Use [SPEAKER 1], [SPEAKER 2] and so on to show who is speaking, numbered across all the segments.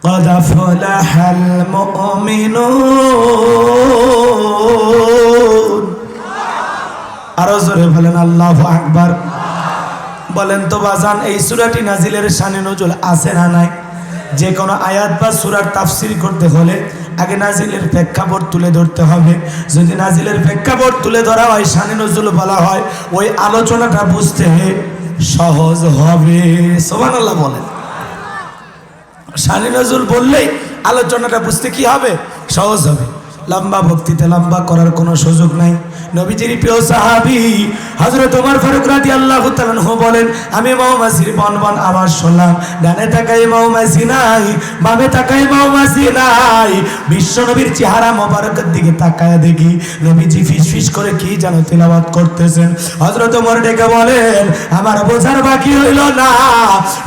[SPEAKER 1] قد أفلح المؤمنون আরো জোরে বলেন আল্লাহু আকবার। বলেন তো বাজান, এই সূরাটি নাজিলের শানে নজুল আছে না নাই? যে কোনো আয়াত বা সূরার তাফসীর করতে হলে আগে নাজিলের প্রেক্ষাপট তুলে ধরতে হবে। যদি নাজিলের প্রেক্ষাপট তুলে ধরা হয়, শানে নজুল বলা হয়, ওই আলোচনাটা বুঝতে সহজ হবে। সুবহানাল্লাহ বলেন। শানে নজুল বললেই আলোচনাটা বুঝতে কি হবে? সহজ হবে। লম্বা বক্তৃতা লম্বা করার কোনো সুযোগ নাই। নবীজির প্রিয় সাহাবী হযরত ওমর ফারুক রাদিয়াল্লাহু তাআলা আনহু বলেন, আমি মৌমাছির বনবন আওয়াজ শুনলাম, ডানে তাকাই মৌমাছি নাই, বামে তাকাই মৌমাছি নাই। বিশ্বনবীর চেহারা মোবারকের দিকে তাকায় দেখি নবীজি ফিসফিস করে কি যেন তিলাওয়াত করতেছেন। হযরত ওমর ডেকে বলেন, আমার বোঝার বাকি হইল না,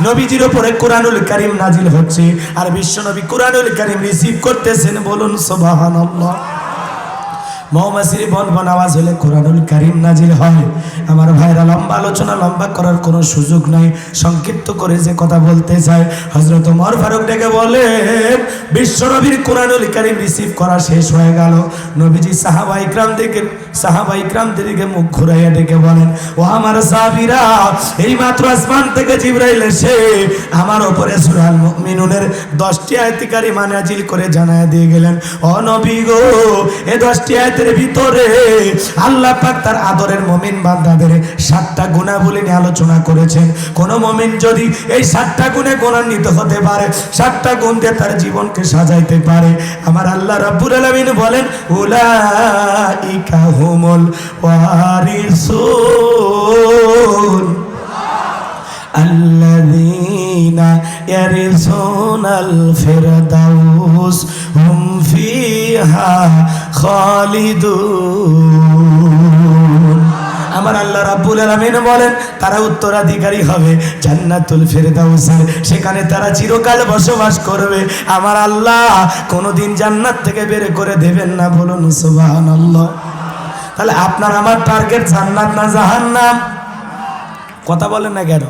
[SPEAKER 1] নবীজির উপরে কোরআনুল কারীম নাজিল হচ্ছে আর বিশ্বনবী কোরআনুল কারীম রিসিভ করতেছেন। বলুন সুবহানাল্লাহ। মৌমাছির বনবন আওয়াজ হলে কোরআনুল কারীম নাজিল হয়। আমার ভাইরা, লম্বা আলোচনা লম্বা করার কোনো সুযোগ নাই, সংক্ষিপ্ত করে যে কথা বলতে চাই। হযরত ওমর ফারুক ডেকে বলেন, বিশ্বনবীর কোরআনুল কারীম রিসিভ করা শেষ হয়ে গেল। নবীজি সাহাবা ইকরামদের দিকে মুখ ঘুরাইয়া ডেকে বলেন, ও আমার সাহাবীরা, এই মাত্র আসমান থেকে জিবরাইল এসে আমার উপরে সূরা আল মুমিনুনের 10টি আয়াত কারিমা নাজিল করে জানায়া দিয়ে গেলেন, ও নবী গো, এই 10টি আয়াতের ভিতরে আল্লাহ পাক তার আদরের মুমিন বান্দাদের 7টা গুণাবলী নিয়ে আলোচনা করেছেন। কোন মুমিন যদি এই 7টা গুণে গুণান্বিত হতে পারে, 7টা গুণ দিয়ে তার জীবনকে সাজাইতে পারে, আমার আল্লাহ রাব্বুল আলামিন বলেন, উলাইকা হুমুল ওয়ারিসুন আল্লাযীনা ইয়ারিসুনাল ফিরদাউস হুম ফিহা খালিদুন। আমার আল্লাহ রাব্বুল আলামিন বলেন, তারা উত্তরাধিকারী হবে জান্নাতুল ফিরদাউসের, সেখানে তারা চিরকাল বসবাস করবে। আমার আল্লাহ কোনোদিন জান্নাত থেকে বের করে দেবেন না। বলুন সুবহানাল্লাহ। তাহলে আপনার আমার টার্গেট জান্নাত না জাহান্নাম? কথা বলেন না কেন?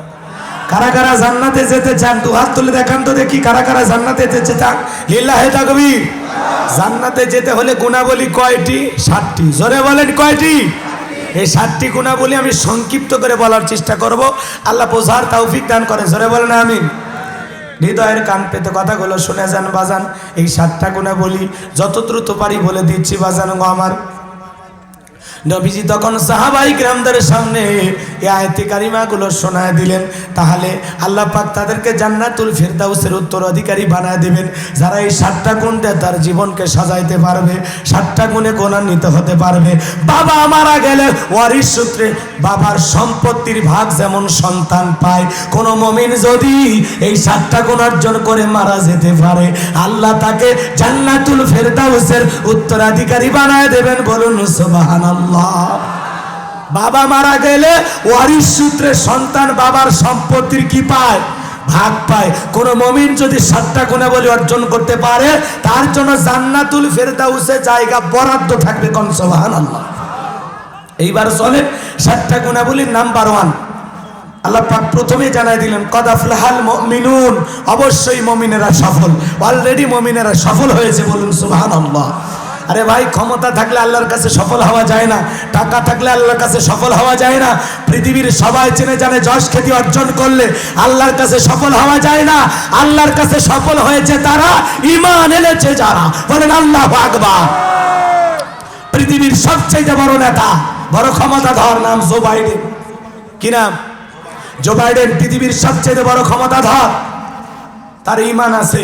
[SPEAKER 1] কারা কারা জান্নাতে যেতে চান? দু হাত তুলে দেখান তো দেখি, কারা কারা জান্নাতে যেতে চান? লিল্লাহি তাকবীর। জান্নাতে যেতে হলে গুণাবলী কয়টি? 7টি। জোরে বলেন কয়টি? এই 7টি গুণাবলী আমি সংক্ষিপ্ত করে বলার চেষ্টা করব। আল্লাহ বোঝার তৌফিক দান করে। জোরে বলেন আমিন। হৃদয়ের কান পেতে কথাগুলো শুনে যান বাজান। এই 7টা গুণাবলী যত দ্রুত পারি বলে দিচ্ছি বাজান গো আমার। নবীজি তখন সাহাবাই কিরামদের সামনে এই আয়াতে কারিমাগুলো শোনায় দিলেন। তাহলে আল্লাহ পাক তাদেরকে জান্নাতুল ফিরদাউসের উত্তরাধিকারী বানায় দিবেন, যারা এই 7টা গুণ দিয়ে তার জীবনকে সাজাইতে পারবে, 7টা গুণে গুণান্বিত হতে পারবে। বাবা মারা গেলে ওয়ারিস সূত্রে বাবার সম্পত্তির ভাগ যেমন সন্তান পায়, কোন মুমিন যদি এই 7টা গুণ অর্জন করে মারা যেতে পারে, আল্লাহ তাকে জান্নাতুল ফিরদাউসের উত্তরাধিকারী বানায় দেবেন। বলুন সুবহানাল্লাহ। বাবা মারা গেলে ওয়ারিস সূত্রে সন্তান বাবার সম্পত্তির কি পায়? ভাগ পায়। কোন মুমিন যদি 7টা গুণাবলী অর্জন করতে পারে, তার জন্য জান্নাতুল ফিরদাউসে জায়গা বরাদ্দ থাকবে। কোন সুবহানাল্লাহ। এইবার চলেন 7টা গুণাবলীর নাম্বার 1 আল্লাহ পাক প্রথমে জানাই দিলেন, কদ আফলাহাল মুমিনুন, অবশ্যই মুমিনেরা সফল। অলরেডি মুমিনেরা সফল হয়েছে। বলুন সুবহানাল্লাহ। আরে ভাই, ক্ষমতা থাকলে আল্লাহর কাছে সফল হওয়া যায় না, টাকা থাকলে আল্লাহর কাছে সফল হওয়া যায় না, পৃথিবীর সবাই চেনে জানে যশ খ্যাতি অর্জন করলে আল্লাহর কাছে সফল হওয়া যায় না। আল্লাহর কাছে সফল হয়েছে তারা, ঈমান এনেছে যারা। বলেন আল্লাহু আকবার। পৃথিবীর সবচেয়ে বড় নেতা, বড় ক্ষমতাধর নাম জো বাইডেন। কি নাম? জো বাইডেন পৃথিবীর সবচেয়ে বড় ক্ষমতাধর। তার ঈমান আছে।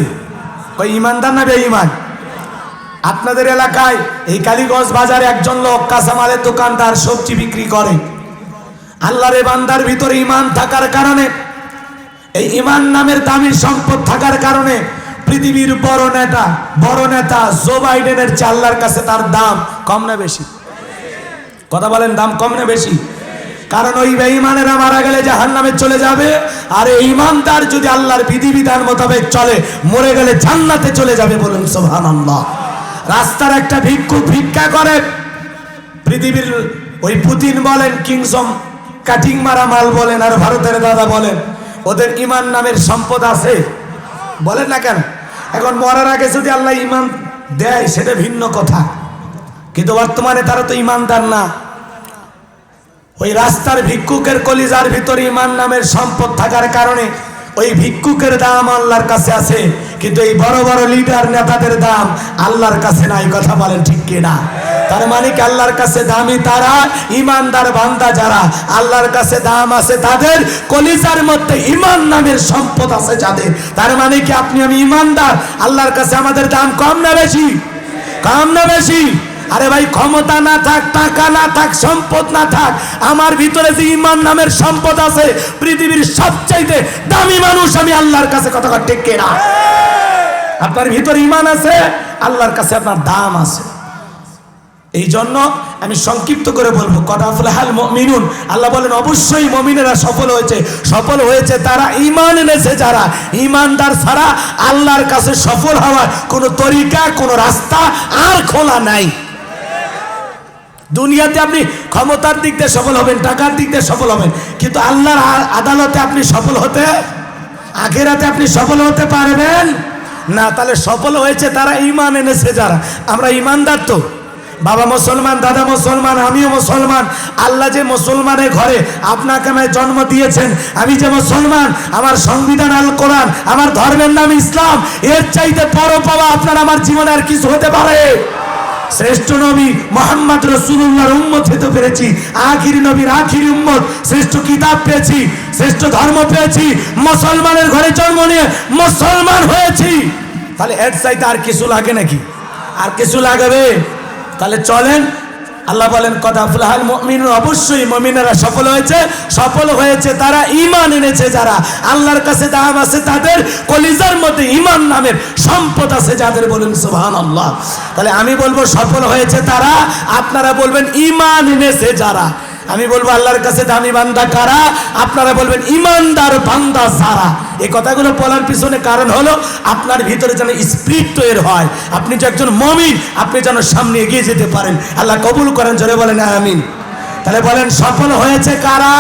[SPEAKER 1] ওই ঈমানদার না বেঈমান? আপনাদের এলাকায় এই কালীগঞ্জ বাজারে একজন লোক কাঁচামালের দোকানদার, সবজি বিক্রি করে। আল্লাহর বান্দার ভিতরে ঈমান থাকার কারণে, এই ঈমান নামের দামি সম্পদ থাকার কারণে পৃথিবীর বড় নেতা জো বাইডেনের চেয়ে আল্লাহর কাছে তার দাম কম না বেশি? কথা বলেন, দাম কম না বেশি? কারণ ওই বেঈমানেরা মারা গেলে জাহান্নামে চলে যাবে, আর এই ঈমানদার যদি আল্লাহর বিধিবিধান মোতাবেক চলে, মরে গেলে জান্নাতে চলে যাবে। বলুন সুবহানাল্লাহ। রাস্তার একটা ভিক্ষুক ভিক্ষা করে, পৃথিবীর ওই পুতিন বলেন, কিংসম কাটিং মারা মাল বলেন, আর ভারতের দাদা বলেন, ওদের ঈমান নামের সম্পদ আছে? বলেন না কেন? এখন মরার আগে যদি আল্লাহ ইমান দেয় সেটা ভিন্ন কথা, কিন্তু বর্তমানে তারা তো ইমানদার না। ওই রাস্তার ভিক্ষুকের কলিজার ভিতরে ইমান নামের সম্পদ থাকার কারণে ওই ভিক্ষুকের দাম আল্লাহর কাছে আছে, কিন্তু এই বড় বড় লিডার নেতাদের দাম আল্লাহর কাছে নাই। কথা বলেন ঠিক কিনা? তার মানে কি আল্লাহর কাছে দামি তারা, ইমানদার বান্দা যারা, আল্লাহর কাছে দাম আছে তাদের, কলিজার মধ্যে ইমান নামের সম্পদ আছে যাদের। তার মানে কি আপনি আমি ইমানদার, আল্লাহর কাছে আমাদের দাম কম না বেশি? কম না বেশি? আরে ভাই, ক্ষমতা না থাক, টাকা না থাক, সম্পদ না থাক, আমার ভিতরে যে ইমান নামের সম্পদ আছে, পৃথিবীর সবচাইতে দামি মানুষ আমি আল্লাহর কাছে। কথা ঠিক কিনা? আপনার ভিতরে ইমান আছে, আল্লাহর কাছে আপনার দাম আছে। এই জন্য আমি সংক্ষিপ্ত করে বলবো, কদ আফলাহাল মুমিনুন, আল্লাহ বলেন অবশ্যই মুমিনেরা সফল হয়েছে। সফল হয়েছে তারা ঈমান এনেছে যারা। ঈমানদার ছাড়া আল্লাহর কাছে সফল হওয়ার কোনো তরিকা, কোনো রাস্তা আর খোলা নাই। দুনিয়াতে আপনি ক্ষমতার দিক দিয়ে সফল হবেন, টাকার দিক দিয়ে সফল হবেন, কিন্তু আল্লাহর আদালতে আপনি সফল হতে, আখিরাতে আপনি সফল হতে পারবেন না। তাহলে সফল হয়েছে তারা ঈমান এনেছে যারা। আমরা ঈমানদার তো, বাবা মুসলমান, দাদা মুসলমান, আমিও মুসলমান। আল্লাহ যে মুসলমানের ঘরে আপনাকে আমায় জন্ম দিয়েছেন, আমি যে মুসলমান, আমার সংবিধান আল কোরআন, আমার ধর্মের নাম ইসলাম, এর চাইতে বড় পাওয়া আপনার আমার জীবনে আর কিছু হতে পারে? শ্রেষ্ঠ নবী মুহাম্মদ রাসূলুল্লাহর উম্মত হতে পেরেছি, আখিরি নবীর আখিরি উম্মত, শ্রেষ্ঠ কিতাব পেয়েছি, শ্রেষ্ঠ ধর্ম পেয়েছি, মুসলমানের ঘরে জন্ম নিয়ে মুসলমান হয়েছি। তাহলে এর চাইতে আর কিছু লাগে নাকি? আর কিছু লাগবে? তাহলে চলেন, আল্লাহ বলেন কদ আফলাহাল মুমিনুন, অবশ্যই মুমিনেরা সফল হয়েছে। সফল হয়েছে তারা ঈমান এনেছে যারা। আল্লাহর কাছে দাম আছে তাদের, কলিজার মধ্যে ঈমান নামের সম্পদ আছে যাদের। বলেন সুবহানাল্লাহ। তাহলে আমি বলবো সফল হয়েছে তারা, আপনারা বলবেন ঈমান এনেছে যারা। আমি বলবো আল্লাহর কাছে দামি বান্দা কারা, আপনারা বলবেন ঈমানদার বান্দা যারা। এই কথাগুলো বলার পিছনে কারণ হলো আপনার ভিতরে যেন স্পিরিট তৈরি হয়, আপনি যে একজন মুমিন, আপনি যেন সামনে এগিয়ে যেতে পারেন। আল্লাহ কবুল করেন, জোরে বলেন আমিন। তাহলে বলেন সফল হয়েছে কারা?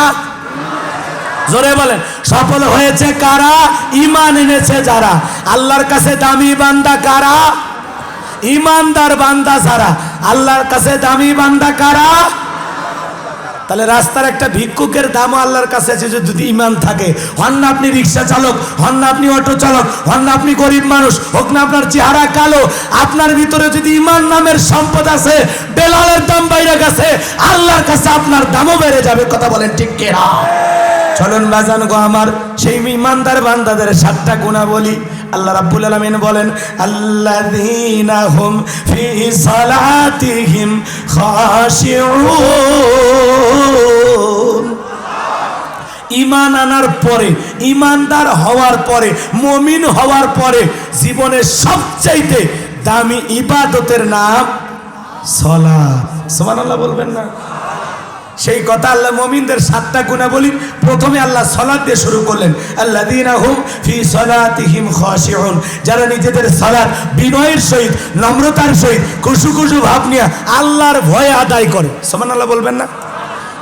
[SPEAKER 1] জোরে বলেন সফল হয়েছে কারা? ঈমান এনেছে যারা। আল্লাহর কাছে দামি বান্দা কারা? ঈমানদার বান্দা যারা। আল্লাহর কাছে দামি বান্দা কারা? তাহলে রাস্তার একটা ভিক্ষুকের দামও আল্লাহর কাছে আছে যদি ঈমান থাকে। হন না আপনি রিক্সা চালক, হন না আপনি অটো চালক, হন না আপনি গরিব মানুষ, হোক না আপনার চেহারা কালো, আপনার ভিতরে যদি ঈমান নামের সম্পদ আছে, বেলালের দাম বাইরে গেছে, আল্লাহর কাছে আপনার দামও বেড়ে যাবে। কথা বলেন ঠিক কিনা? চলুন বাজান গো আমার, সেই ঈমানদার বান্দাদের 7টা গুণাবলী আল্লাহ রাব্বুল আলামিন বলেন, আল্লাযীনা হুম ফি সালাতিহিম খাশিউন। ঈমান আনার পরে, ঈমানদার হওয়ার পরে, মুমিন হওয়ার পরে জীবনের সবচাইতে দামি ইবাদতের নাম সালাত। সুবহানাল্লাহ বলবেন না? সেই কথা আল্লাহ মুমিনদের 7টা গুণাবলী প্রথমে আল্লাহ সালাত দিয়ে শুরু করলেন, আল্লাযীনা হুম ফি সালাতিহিম খাশিউন, যারা নিজেদের সালাত বিনয়ের সহিত, নম্রতার সহিত, খুশু খুশু ভাব নিয়ে আল্লাহর ভয়ে আদায় করে। সুবহানাল্লাহ বলবেন না?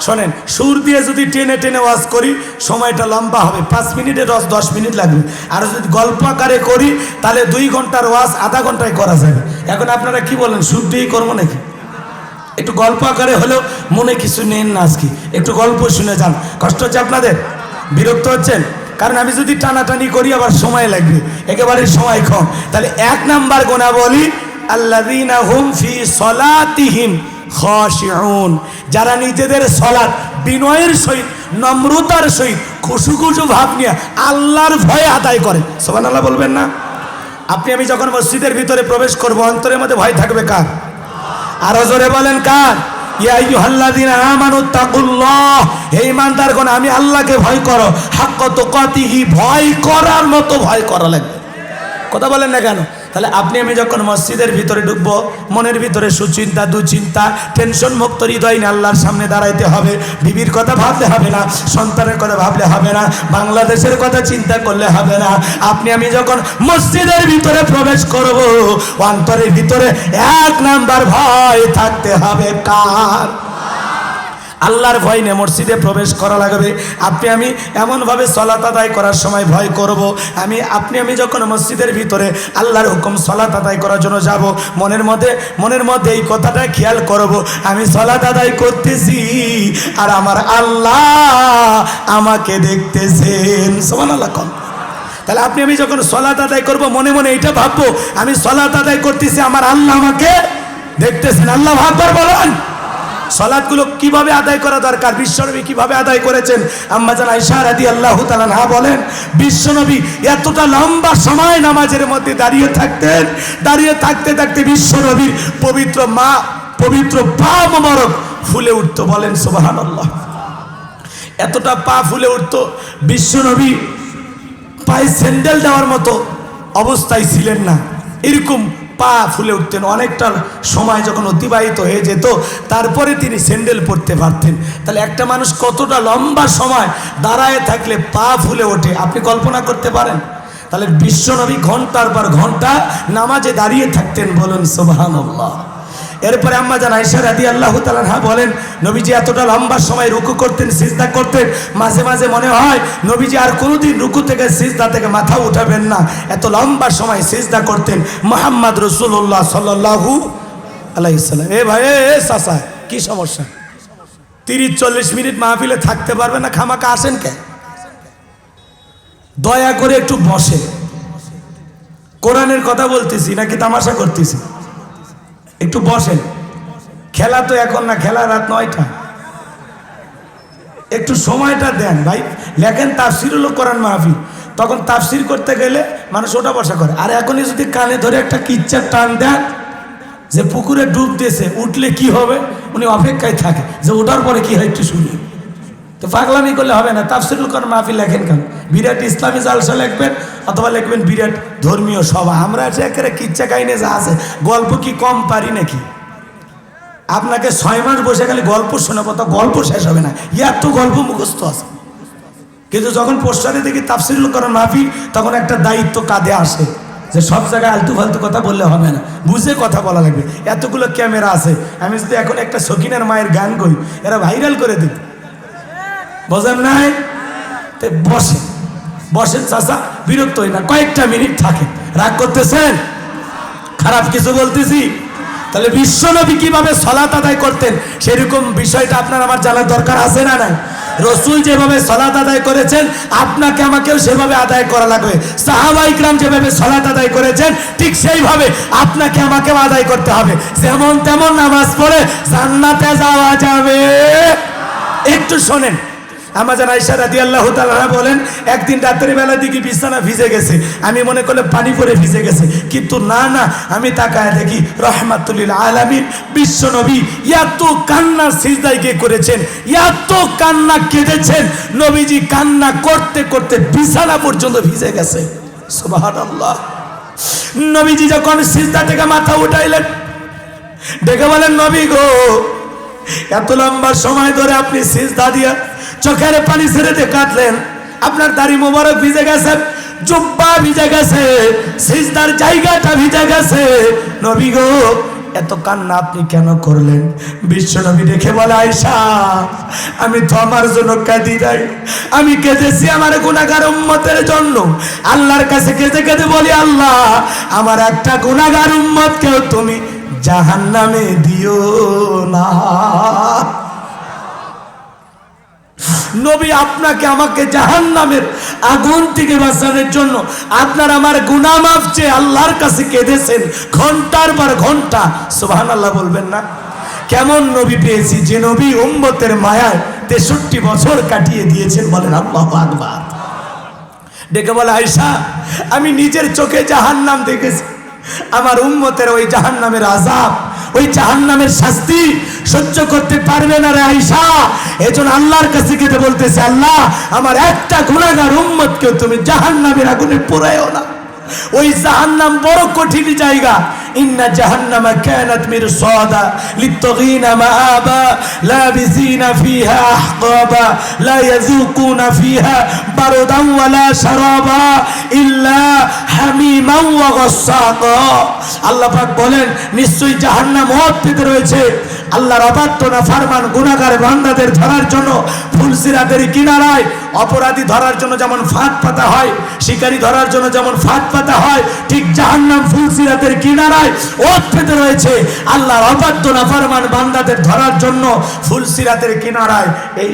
[SPEAKER 1] শোনেন, সুর দিয়ে যদি টেনে টেনে ওয়াজ করি সময়টা লম্বা হবে, 5 মিনিটে 10 মিনিট লাগবে। আর যদি গল্প আকারে করি তাহলে 2 ঘন্টার ওয়াজ আধা ঘন্টায় করা যাবে। এখন আপনারা কি বলেন, সুর দিয়েই করবো নাকি? একটু গল্প আকারে হলেও মনে কিছু নেন না, আজকে একটু গল্প শুনে যান। কষ্ট হচ্ছে আপনাদের? বিরক্ত হচ্ছেন? কারণ আমি যদি টানাটানি করি আবার সময় লাগবে, একেবারে সময় কম। তাহলে 1 নাম্বার গুণাবলী, আল্লাযীনা হুম ফি সালাতিহিম খাশিউন, যারা নিজেদের সালাত বিনয়ের সহিত, নম্রতার সহিত, খুশু খুশু ভাব নিয়ে আল্লাহর ভয়ে আদায় করে। সুবহানাল্লাহ বলবেন না? আপনি আমি যখন মসজিদের ভিতরে প্রবেশ করব, অন্তরের মধ্যে ভয় থাকবে কার? আরো জোরে বলেন কার? ইয়া আইয়ুহাল্লাযীনা আমানুত্তাকুল্লাহ, হে ঈমানদারগণ আমি আল্লাহকে ভয় করো, হাক্কা তুকাতিহি, ভয় করার মতো ভয় করা লাগবে। কথা বলেন না কেন? তাহলে আপনি আমি যখন মসজিদের ভিতরে ঢুকবো, মনের ভিতরে সুচিন্তা, দুচিন্তা, টেনশন মুক্ত হৃদয় নিয়ে আল্লাহর সামনে দাঁড়াইতে হবে। বিবির কথা ভাবলে হবে না, সন্তানের কথা ভাবলে হবে না, বাংলাদেশের কথা চিন্তা করলে হবে না। আপনি আমি যখন মসজিদের ভিতরে প্রবেশ করব, অন্তরের ভিতরে 1 নাম্বার ভয় থাকতে হবে কার? আল্লাহর ভয় নিয়ে মসজিদে প্রবেশ করা লাগবে। আপনি আমি এমনভাবে সালাত আদায় করার সময় ভয় করব, আপনি আমি যখন মসজিদের ভিতরে আল্লাহর হুকুম সালাত আদায় করার জন্য যাব, মনের মধ্যে এই কথাটা খেয়াল করব, আমি সালাত আদায় করতেছি আর আমার আল্লাহ আমাকে দেখতেছেন। সুবহানাল্লাহ। তাহলে আপনি আমি যখন সালাত আদায় করব মনে মনে এইটা ভাববো, আমি সালাত আদায় করতেছি, আমার আল্লাহ আমাকে দেখতেছেন। আল্লাহু আকবার বলেন। সালাতগুলো কিভাবে আদায় করা দরকার, বিশ্বনবী কিভাবে আদায় করেছেন। আম্মা জান আয়েশা রাদিয়াল্লাহু তাআলা আনহা বলেন, বিশ্বনবী এতটা লম্বা সময় নামাজের মধ্যে দাঁড়িয়ে থাকতেন, দাঁড়িয়ে থাকতে থাকতে বিশ্বনবীর পবিত্র পা মোবারক ফুলে উঠতো। বলেন সুবহানাল্লাহ। এতটা পা ফুলে উঠতো, বিশ্বনবী পায়ে স্যান্ডেল দেওয়ার মতো অবস্থায় ছিলেন না, এরকম পা ফুলে উঠতেন। অনেকটা সময় যখন অতিবাহিত হয়ে যেত তারপরে তিনি স্যান্ডেল পরতে পারতেন। তাহলে একটা মানুষ কতটা লম্বা সময় দাঁড়ায় থাকলে পা ফুলে ওঠে আপনি কল্পনা করতে পারেন? তাহলে বিশ্বনবী ঘন্টার পর ঘন্টা নামাজে দাঁড়িয়ে থাকতেন। বলুন সুবহানাল্লাহ। এরপরে আম্মা জান আয়েশা রাদিয়াল্লাহু তাআলা আনহা বলেন, নবীজি এতটা লম্বা সময় রুকু করতেন, সিজদা করতেন, মাঝে মাঝে মনে হয় নবীজি আর কোনোদিন রুকু থেকে সিজদা থেকে মাথা উঠাবেন না, এত লম্বা সময় সিজদা করতেন মুহাম্মদ রাসূলুল্লাহ সাল্লাল্লাহু আলাইহি সাল্লাম। এ ভাই, চাচা কি সমস্যা? 30-40 মিনিট মাহফিলে থাকতে পারবে না, খামাকা আসেন কে? দয়া করে একটু বসে। কোরআনের কথা বলতেছি নাকি তামাশা করতেছি? একটু বসেন। খেলা তো এখন না, খেলা রাত 9টা। একটু সময়টা দেন ভাই। লেখেন তাফসির হলো কোরআন মাহফিল, তখন তাফসির করতে গেলে মানুষ ওটা বসা করে। আর এখনই যদি কানে ধরে একটা কিচ্চার টান দেন যে পুকুরে ডুব দিয়েছে, উঠলে কি হবে, উনি অপেক্ষায় থাকে যে ওঠার পরে কি হয় একটু শুনি। তো পাগলামি করলে হবে না। তাফসিরুল কোরআন মাহফিল লেখেন কেন? বিরাট ইসলামী জালসা লিখবেন অথবা লিখবেন বিরাট ধর্মীয় সভা। আমরা একেবারে কিচ্ছা কাহিনী যা আছে, গল্প কি কম পারি নাকি? আপনাকে 6 মাস বসে গেলে গল্প শোনাবো, তো গল্প শেষ হবে না, এত গল্প মুখস্থ আছে। কিন্তু যখন পোস্টারে দেখি তাফসিরুল কোরআন মাহফিল, তখন একটা দায়িত্ব কাঁধে আসে যে সব জায়গায় আলতু ফালতু কথা বললে হবে না, বুঝে কথা বলা লাগবে। এতগুলো ক্যামেরা আছে, আমি যদি এখন একটা সকিনার মায়ের গান কই, এরা ভাইরাল করে দিই। বোঝেন নাই? বসেন বসেন চাচা, বিরক্ত হই না, কয়েকটা মিনিট থাকে। রাগ করতেছেন? খারাপ কিছু বলতেছি? তাহলে বিশ্বনবী কিভাবে সালাত আদায় করতেন সেরকম বিষয়টা আপনার আমার জানার দরকার আছে না নাই? রসুল যেভাবে সালাত আদায় করেছেন আপনাকে আমাকেও সেভাবে আদায় করা লাগবে। সাহাবায়ে ইকরাম যেভাবে সালাত আদায় করেছেন ঠিক সেইভাবে আপনাকে আমাকেও আদায় করতে হবে। যেমন তেমন নামাজ পড়ে জান্নাতে যাওয়া যাবে? একটু শোনেন। আম্মা জান আয়েশা রাদিয়াল্লাহু তাআলা বলেন, একদিন রাতের বেলা দিকে বিছানা ভিজে গেছে, আমি মনে করলে পানি পড়ে ভিজে গেছে, কিন্তু না, আমি তাকায় দেখি রাহমাতুল লিল আলামিন বিশ্বনবী এত কান্না সিজদায় গিয়ে করেছেন, এত কান্না কেঁদেছেন, নবীজি কান্না করতে করতে বিছানা পর্যন্ত ভিজে গেছে। সুবহানাল্লাহ। নবীজি যখন সিজদা থেকে মাথা উঠাইলেন, ডেকে বলেন, নবী গো, এত লম্বা সময় ধরে আপনি সিজদা দিয়া চোখের পানি ছেড়ে দিয়ে কাটলেন, আপনার দাড়ি মোবারক ভিজে গেছে, জুব্বা ভিজে গেছে, সিজদার জায়গাটা ভিজে গেছে, নবী গো এত কান্না আপনি কেন করলেন? বিশ্ব নবী দেখে বলে, আয়েশা আমি তো আমার জন্য কাঁদি নাই, আমি কেঁদেছি আমার গুনাহগার উম্মতের জন্য। আল্লাহর কাছে কেঁদে কেঁদে বলি, আল্লাহ আমার একটা গুনাহগার উম্মতকেও তুমি জাহান্নামে দিও না। নবী আপনাকে আমাকে জাহান্নামের আগুন থেকে বাঁচানোর জন্য আপনার আমার গুনাহ মাফ চেয়ে আল্লাহর কাছে কেঁদেছেন ঘন্টার পর ঘন্টা। সুবহানাল্লাহ বলবেন না? কেমন নবী পেয়েছি যে নবী উম্মতের মায়ায় 63 বছর কাটিয়ে দিয়েছেন। বলেন আল্লাহু আকবার। ডেকে বলে, আয়েশা আমি নিজের চোখে জাহান্নাম দেখেছি, আমার উম্মতের ওই জাহান্নামের আযাব, ওই জাহান্নামের শাস্তি সহ্য করতে পারবে না রে আয়েশা। এজন্য আল্লাহর কাছে গিয়ে বলতেছে, আল্লাহ আমার একটা গুনাহগার উম্মতকে তুমি জাহান্নামের আগুনে পোড়ায়ও না। ওই জাহান্নাম বড় কঠিন জায়গা, ইন্না জাহান্নামা কানাত মিরসাদা লিত্তাগিনা মাআবা লাবিসিনা ফিহা আহকাবা লা ইয়াযুকুনা ফিহা বারদান ওয়ালা শারাবা ইল্লা হামিমান ওয়া গাসসাকা। আল্লাহ পাক বলেন নিশ্চয়ই জাহান্নাম মদ পেতে রয়েছে আল্লাহর অবাধ্য নাফরমান গুনাহগার বান্দাদের ধরার জন্য ফুলসিরাতের কিনারায়। অপরাধী ধরার জন্য যেমন ফাঁদ পাতা হয়, শিকারী ধরার জন্য যেমন ফাঁদ পাতা হয়, ঠিক জাহান্নাম ফুলসিরাতের কিনারায় ওত পেতে রয়েছে আল্লাহর অবাধ্য নাফরমান বান্দাদের ধরার জন্য ফুলসিরাতের কিনারায়। এই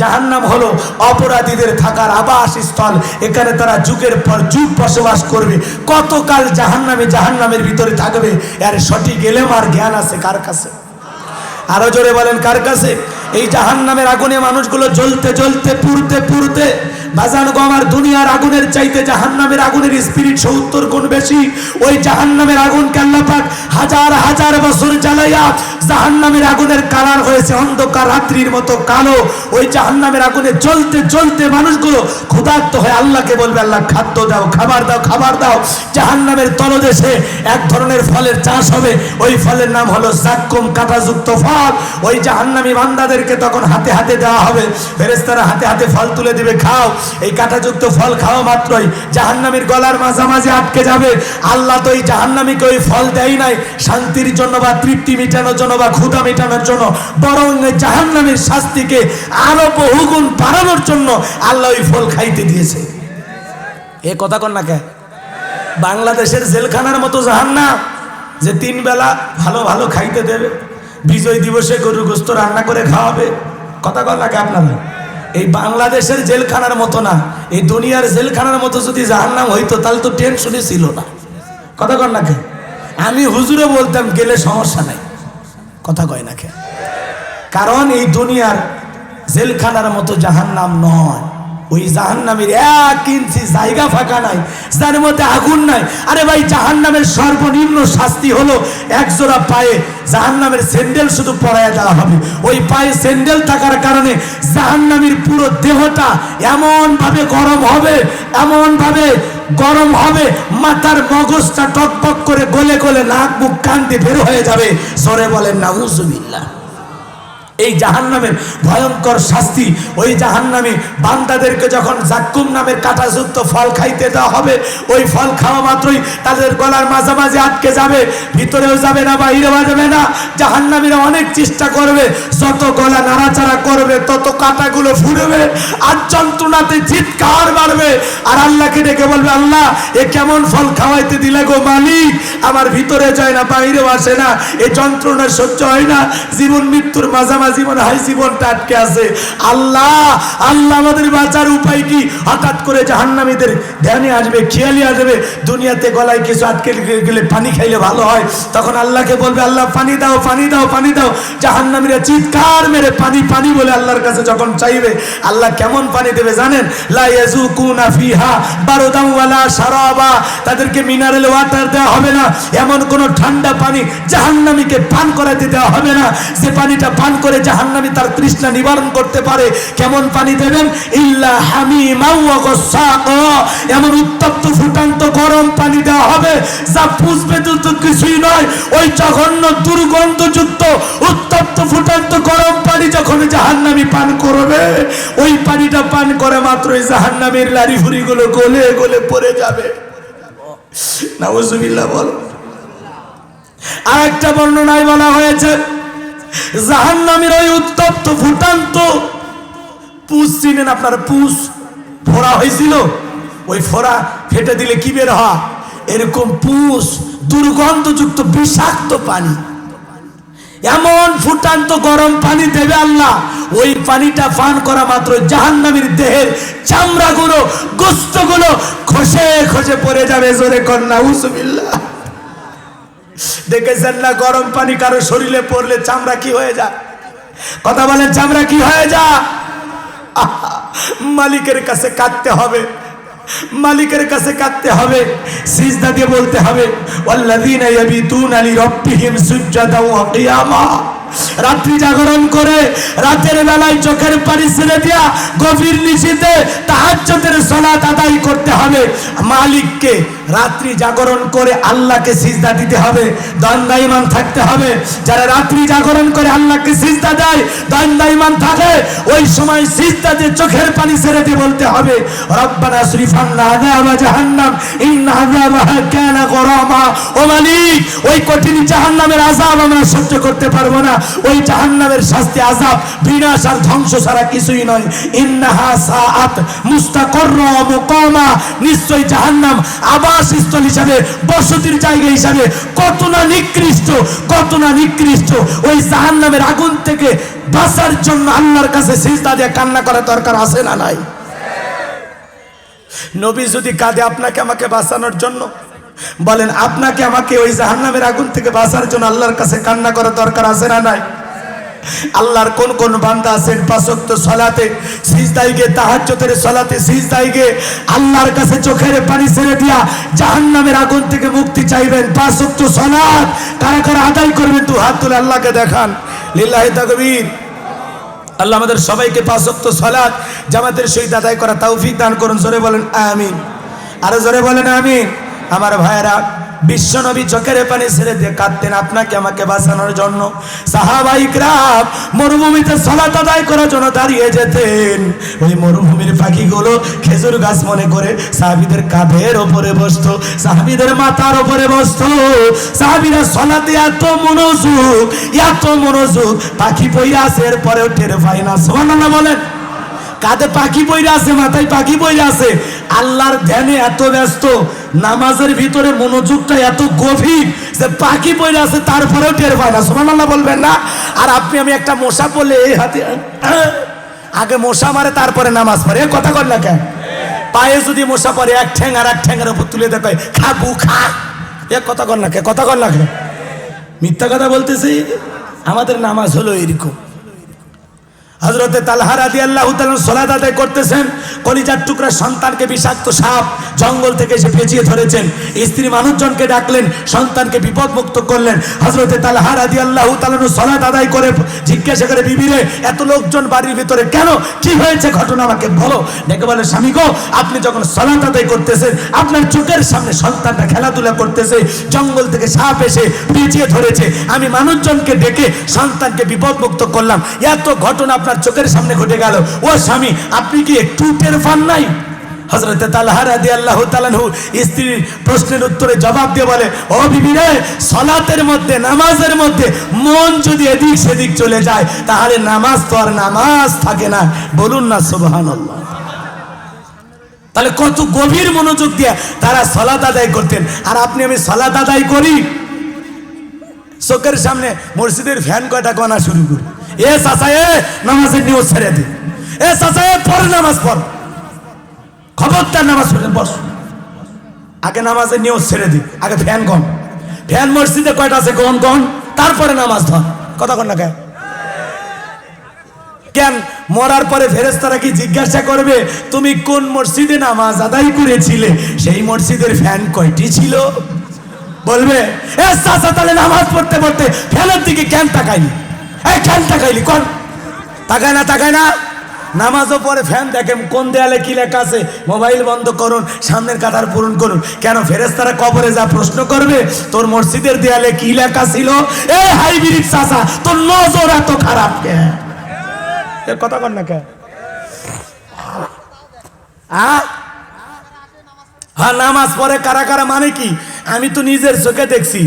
[SPEAKER 1] জাহান্নাম হলো অপরাধীদের থাকার আবাসস্থল। এখানে তারা যুগের পর যুগ বসবাস করবে। কতকাল জাহান্নামের ভিতরে থাকবে এর সঠিক এলেম আর জ্ঞান আছে কার কাছে? আরো জোরে বলেন কার কাছে? এই জাহান্নামের আগুনে মানুষগুলো জ্বলতে জ্বলতে পুড়তে পুড়তে বাজান গো আমার দুনিয়ার আগুনের চাইতে জাহান্নামের আগুনের স্পিরিট 70 গুণ বেশি। ওই জাহান্নামের আগুনকে আল্লাহ পাক হাজার হাজার বছর জ্বালাইয়া জাহান্নামের আগুনের কালার হয়েছে অন্ধকার রাত্রির মতো কালো। ওই জাহান্নামের আগুনে জ্বলতে জ্বলতে মানুষগুলো ক্ষুধার্ত হয়ে আল্লাহকে বলবে আল্লাহ খাদ্য দাও, খাবার দাও, খাবার দাও। জাহান্নামের তলদেশে এক ধরনের ফলের চাষ হবে, ওই ফলের নাম হলো জাক্কুম, কাঁটাযুক্ত ফল। ওই জাহান্নামী বান্দাদেরকে তখন হাতে হাতে দেওয়া হবে, ফেরেশতারা হাতে হাতে ফল তুলে দিবে, খাও। এই কাঁটাযুক্ত ফল খাওয়া মাত্রই জাহান্নামীর গলার মাঝামাঝি আটকে যাবে। আল্লাহ তো এই জাহান্নামীকে ওই ফল দেয় নাই শান্তির জন্য বা তৃপ্তি মেটানোর জন্য বা ক্ষুধা মেটানোর জন্য, বরং জাহান্নামীর শাস্তিকে আরো বহুগুণ বাড়ানোর জন্য আল্লাহ ওই ফল খাইতে দিয়েছে। এ কথা কন না কে? বাংলাদেশের জেলখানার মতো জাহান্নাম যে 3 বেলা ভালো ভালো খাইতে দেবে, বিজয় দিবসে গরুর গোশত রান্না করে খাওয়াবে, কথা কন না কে আপনারা? এই বাংলাদেশের জেলখানার মতো না, এই দুনিয়ার জেলখানার মতো যদি জাহান্নাম হইতো তাহলে তো টেনশনই ছিল না, কথা কন না কে? আমি হুজুরে বলতাম গেলে সমস্যা নাই, কথা কয় না কে? কারণ এই দুনিয়ার জেলখানার মতো জাহান্নাম নয়। ওই জাহান্নামের 1 ইঞ্চি জায়গা ফাঁকা নাই যার মধ্যে আগুন নাই। আরে ভাই জাহান্নামের সর্বনিম্ন শাস্তি হলো 1 জোড়া পায়ে জাহান্নামের স্যান্ডেল শুধু পরায়া দেওয়া হবে। ওই পায়ে স্যান্ডেল থাকার কারণে জাহান্নামের পুরো দেহটা এমন ভাবে গরম হবে, এমন ভাবে গরম হবে, মাথার মগজটা টকবক করে গলে গলে নাক মুখ কান দিয়ে বের হয়ে যাবে। সরে বলেন নাউজুবিল্লাহ। এই জাহান্নামের ভয়ঙ্কর শাস্তি। ওই জাহান্নামে বান্দাদেরকে যখন জাক্কুম নামের কাঁটাযুক্ত ফল খাইতে দেওয়া হবে, ওই ফল খাওয়া মাত্রই তাদের গলার মাঝামাঝি আটকে যাবে, ভিতরেও যাবে না বাইরেও যাবে না। জাহান্নামীরা অনেক চেষ্টা করবে, যত গলা নাড়াচাড়া করবে তত কাঁটাগুলো ফুরবে আর যন্ত্রণাতে চিৎকার মারবে আর আল্লাহকে ডেকে বলবে আল্লাহ এ কেমন ফল খাওয়াইতে দিলে গো মালিক, আমার ভিতরে যায় না বাইরেও আসে না, এই যন্ত্রণা সহ্য হয় না, জীবন মৃত্যুর মাঝামাঝি জীবন হাই জীবনটা আটকে আছে। আল্লাহ আল্লাহ আমাদের বাঁচার উপায় কি? হঠাৎ করে জাহান্নামীদের ধ্যানে আসবে, খেয়ালি আসবে দুনিয়াতে গলায় কিছু আটকে গেলে পানি খাইলে ভালো হয়, তখন আল্লাহকে বলবে আল্লাহ পানি দাও, পানি দাও, পানি দাও। জাহান্নামীরা চিৎকার মেরে পানি পানি বলে আল্লাহর কাছে যখন চাইবে, আল্লাহ কেমন পানি দেবে জানেন? লা ইয়াযুকুনা ফিহা বারদান ওয়ালা শারাবা। তাদেরকে মিনারেল ওয়াটার দেওয়া হবে না, এমন কোন ঠান্ডা পানি জাহান্নামীকে পান করাতে দেওয়া হবে না যে পানিটা পান করে জাহান্নামী তার তৃষ্ণা নিবারণ করতে পারে। কেমন পানি দেবেন? ইল্লা হামিমান ওয়া গাসসাকা। এমন উত্তপ্ত ফুটান্ত গরম পানি দেওয়া হবে যা বুঝবে তো কিছুই নয়। ওই জঘন্য দুর্গন্ধযুক্ত উত্তপ্ত ফুটান্ত গরম পানি যখন জাহান্নামী পান করবে, ওই পানিটা পান করে মাত্রই জাহান্নামীর লারি ফুরিগুলো গলে গলে পড়ে যাবে। নাউজুবিল্লাহ বল। আরেকটা বর্ণনায় বলা হয়েছে জাহান্নামীর ওই উত্তপ্ত ফুটান্ত পুষ, চিনেন আপনারা পুষ? ফোড়া হয়েছিল, ওই ফোড়া ফেটে দিলে কি বের হয়? এরকম পুষ দুর্গন্ধযুক্ত বিষাক্ত পানি, এমন ফুটান্ত গরম পানি দেবে আল্লাহ, ওই পানিটা পান করা মাত্র জাহান্নামীর দেহের চামড়াগুলো গোশতগুলো খসে খসে পড়ে যাবে। জোরে কর নাউজুবিল্লাহ। দেখেছেন না গরম পানি কারো শরীরে পড়লে চামড়া কি হয়ে যায়? কথা বলেন চামড়া কি হয়ে যায়? মালিকের কাছে কাঁদতে হবে, মালিকের কাছে কাঁদতে হবে, সিজদা দিয়ে বলতে হবে ওয়াল্লাযীনা ইয়াবিতুনা লিরাব্বিহিম সুজদাও ওয়া কিয়ামা। রাত্রি জাগরণ করে রাতের বেলায় চোখের পানি ছেড়ে দিয়া গভীর নিশীথে তাহাজ্জুদের সালাত আদায় করতে হবে। মালিককে রাত্রি জাগরণ করে আল্লাহকে সিজদা দিতে হবে, দণ্ডায়মান থাকতে হবে। যারা রাত্রি জাগরণ করে আল্লাহকে সিজদা দেয়, দণ্ডায়মান থাকে, ওই সময় সিজদা দিয়ে চোখের পানি ছেড়ে দিয়ে বলতে হবে রব্বানা সরিফ আন্না আযাবা জাহান্নাম ইন্না আযাবাহা কানা গরামা। ও মালিক, ওই কঠিন জাহান্নামের আযাব আমরা সহ্য করতে পারবো না। ওই জাহান্নামের শাস্তি, আযাব, বিনাশ আর ধ্বংস ছাড়া কিছুই নয়। ইন্নাহা সাআত মুস্তাকাররা ওয়া মুকামা। নিশ্চয় জাহান্নাম আবাসস্থল হিসাবে, বসতির জায়গা হিসাবে কত না নিকৃষ্ট, কত না নিকৃষ্ট। ওই জাহান্নামের আগুন থেকে বাঁচার জন্য আল্লাহর কাছে সিজদা দিয়ে কান্না করা দরকার আছে না নাই? নবী যদি কাঁদে আপনাকে আমাকে বাঁচানোর জন্য, বলেন আপনাকে আমাকে ওই জাহান্নামের আগুন থেকে বাঁচার জন্য আল্লাহর কাছে কান্না করা দরকার আছে না নাই? আল্লাহর কোন কোন বান্দা আছেন পাঁচ ওয়াক্ত সালাতে সিজদায় গিয়ে, তাহাজ্জুদের সালাতে সিজদায় গিয়ে আল্লাহর কাছে চোখের পানি ছেড়ে দিয়া জাহান্নামের আগুন থেকে মুক্তি চাইবেন। পাঁচ ওয়াক্ত সালাত কারা কারা আদায় করবেন? দু হাত তুলে আল্লাহকে দেখান। লিল্লাহি তাকবীর। আল্লাহ আমাদের সবাইকে পাঁচ ওয়াক্ত সালাত জামাতের সহিত আদায় করা তৌফিক দান করুন। জোরে বলেন আমিন। আরো জোরে বলেন আমিন। আমার ভাইয়েরা, বিশ্বনবী চোখের পানি ছেড়ে দিয়ে কাঁদতেন আপনাকে আমাকে বাঁচানোর জন্য। সাহাবায়ে কিরাম মরুভূমিতে সালাত আদায় করার জন্য দাঁড়িয়ে যেতেন। ওই মরুভূমির পাখিগুলো খেজুর গাছ মনে করে সাহাবীদের কাঁধের ওপরে বসতো, সাহাবীদের মাথার ওপরে বসতো। সাহাবীরা সালাতে এত মনোযোগ, এত মনোযোগ, পাখি পইরা আছে এরপরেও টের পায় না। সুবহানাল্লাহ বলেন। কাঁধে পাখি পইরা আছে, মাথায় পাখি পইরা আছে, আল্লাহর ধ্যানে এত ব্যস্ত, নামাজের ভিতরে মনোযোগটা এত গভীর যে পাখি পইরা আছে তারপরেও টের পায় না। সুবহানাল্লাহ বলবেন না? আর আপনি আমি একটা মশা পড়লে এই হাতে আগে মশা মারে তারপরে নামাজ পড়ে, কথা কর না কেন? পায়ে যদি মশা পড়ে এক ঠ্যাং আর এক ঠ্যাঙের উপর তুলে দেখায় খাবু খা, এ কথা কর না কে? কথা কর না কে? মিথ্যা কথা বলতেছি? আমাদের নামাজ হলো এরকম। হযরতে তালহা রাদিয়াল্লাহু তাআলা সালাত আদায় করতেছেন, কলিজার টুকরা সন্তানকে বিষাক্ত সাপ জঙ্গল থেকে এসে পেঁচিয়ে ধরেছেন। স্ত্রী মানুষজনকে ডাকলেন, সন্তানকে বিপদ মুক্ত করলেন। হযরতে তালহা রাদিয়াল্লাহু তাআলা সালাত আদায় করে জিজ্ঞাসা করে, বিবিরে এত লোকজন বাড়ির ভিতরে কেন, কি হয়েছে ঘটনা আমাকে বলো। ডেকে বলে, স্বামী গো, আপনি যখন সালাত আদায় করতেছেন আপনার চোখের সামনে সন্তানটা খেলাধুলা করতেছে, জঙ্গল থেকে সাপ এসে পেঁচিয়ে ধরেছে, আমি মানুষজনকে ডেকে সন্তানকে বিপদ মুক্ত করলাম, এত ঘটনা আপনার চোখের সামনে ঘটে গেল, ও স্বামী আপনি কি একটু টের পান নাই? হযরতে তালহা রাদিয়াল্লাহু তাআলা স্ত্রীর প্রশ্নের উত্তরে জবাব দিয়ে বলে, ও বিবি রে, সালাতের মধ্যে, নামাজের মধ্যে মন যদি এদিক সেদিক চলে যায় তাহলে নামাজ তো আর নামাজ থাকে না। বলুন না সুবহানাল্লাহ। তাহলে কত গভীর মনোযোগ দিয়ে তারা সালাত আদায় করতেন। আর আপনি আমি সালাত আদায় করি, চোখের সামনে মসজিদের ফ্যান কয়টা গনা শুরু করি, এ চাচা এ নামাজের নিয়ত ছেড়ে দি, এ চাচা এ পরে নামাজ পড়, খবরদার নামাজ পড়ে বস, আগে নামাজের নিয়ত ছেড়ে দি, আগে ফ্যান গন, ফ্যান মসজিদে কয়টা আছে গন গন, তারপরে নামাজ ধর। কথা কন না কেন? কেন মরার পরে ফেরেশতারা কি জিজ্ঞাসা করবে তুমি কোন মসজিদে নামাজ আদায় করেছিলে, সেই মসজিদের ফ্যান কয়টি ছিল? বলবে এ চাচা তাহলে নামাজ পড়তে পড়তে ফ্যানের দিকে কেন তাকাইলি, এই কেন তাকাইলি, কোন তাকায় না, তাকায় না। নামাজও পরে ফ্যান দেখেন কোন দেয়ালে কি লেখা আছে, মোবাইল বন্ধ করুন, সামনের কাতার পূরণ করুন। কেন ফেরেশতারা কবরে যা প্রশ্ন করবে তোর মসজিদের দেয়ালে কি লেখা ছিল, এ হাইব্রিড চাচা তোর নজর এত খারাপ কে? এর কথা কর না কে? হ্যাঁ নামাজ পড়ে কারা কারা মানে কি, আমি তো নিজের চোখে দেখছি।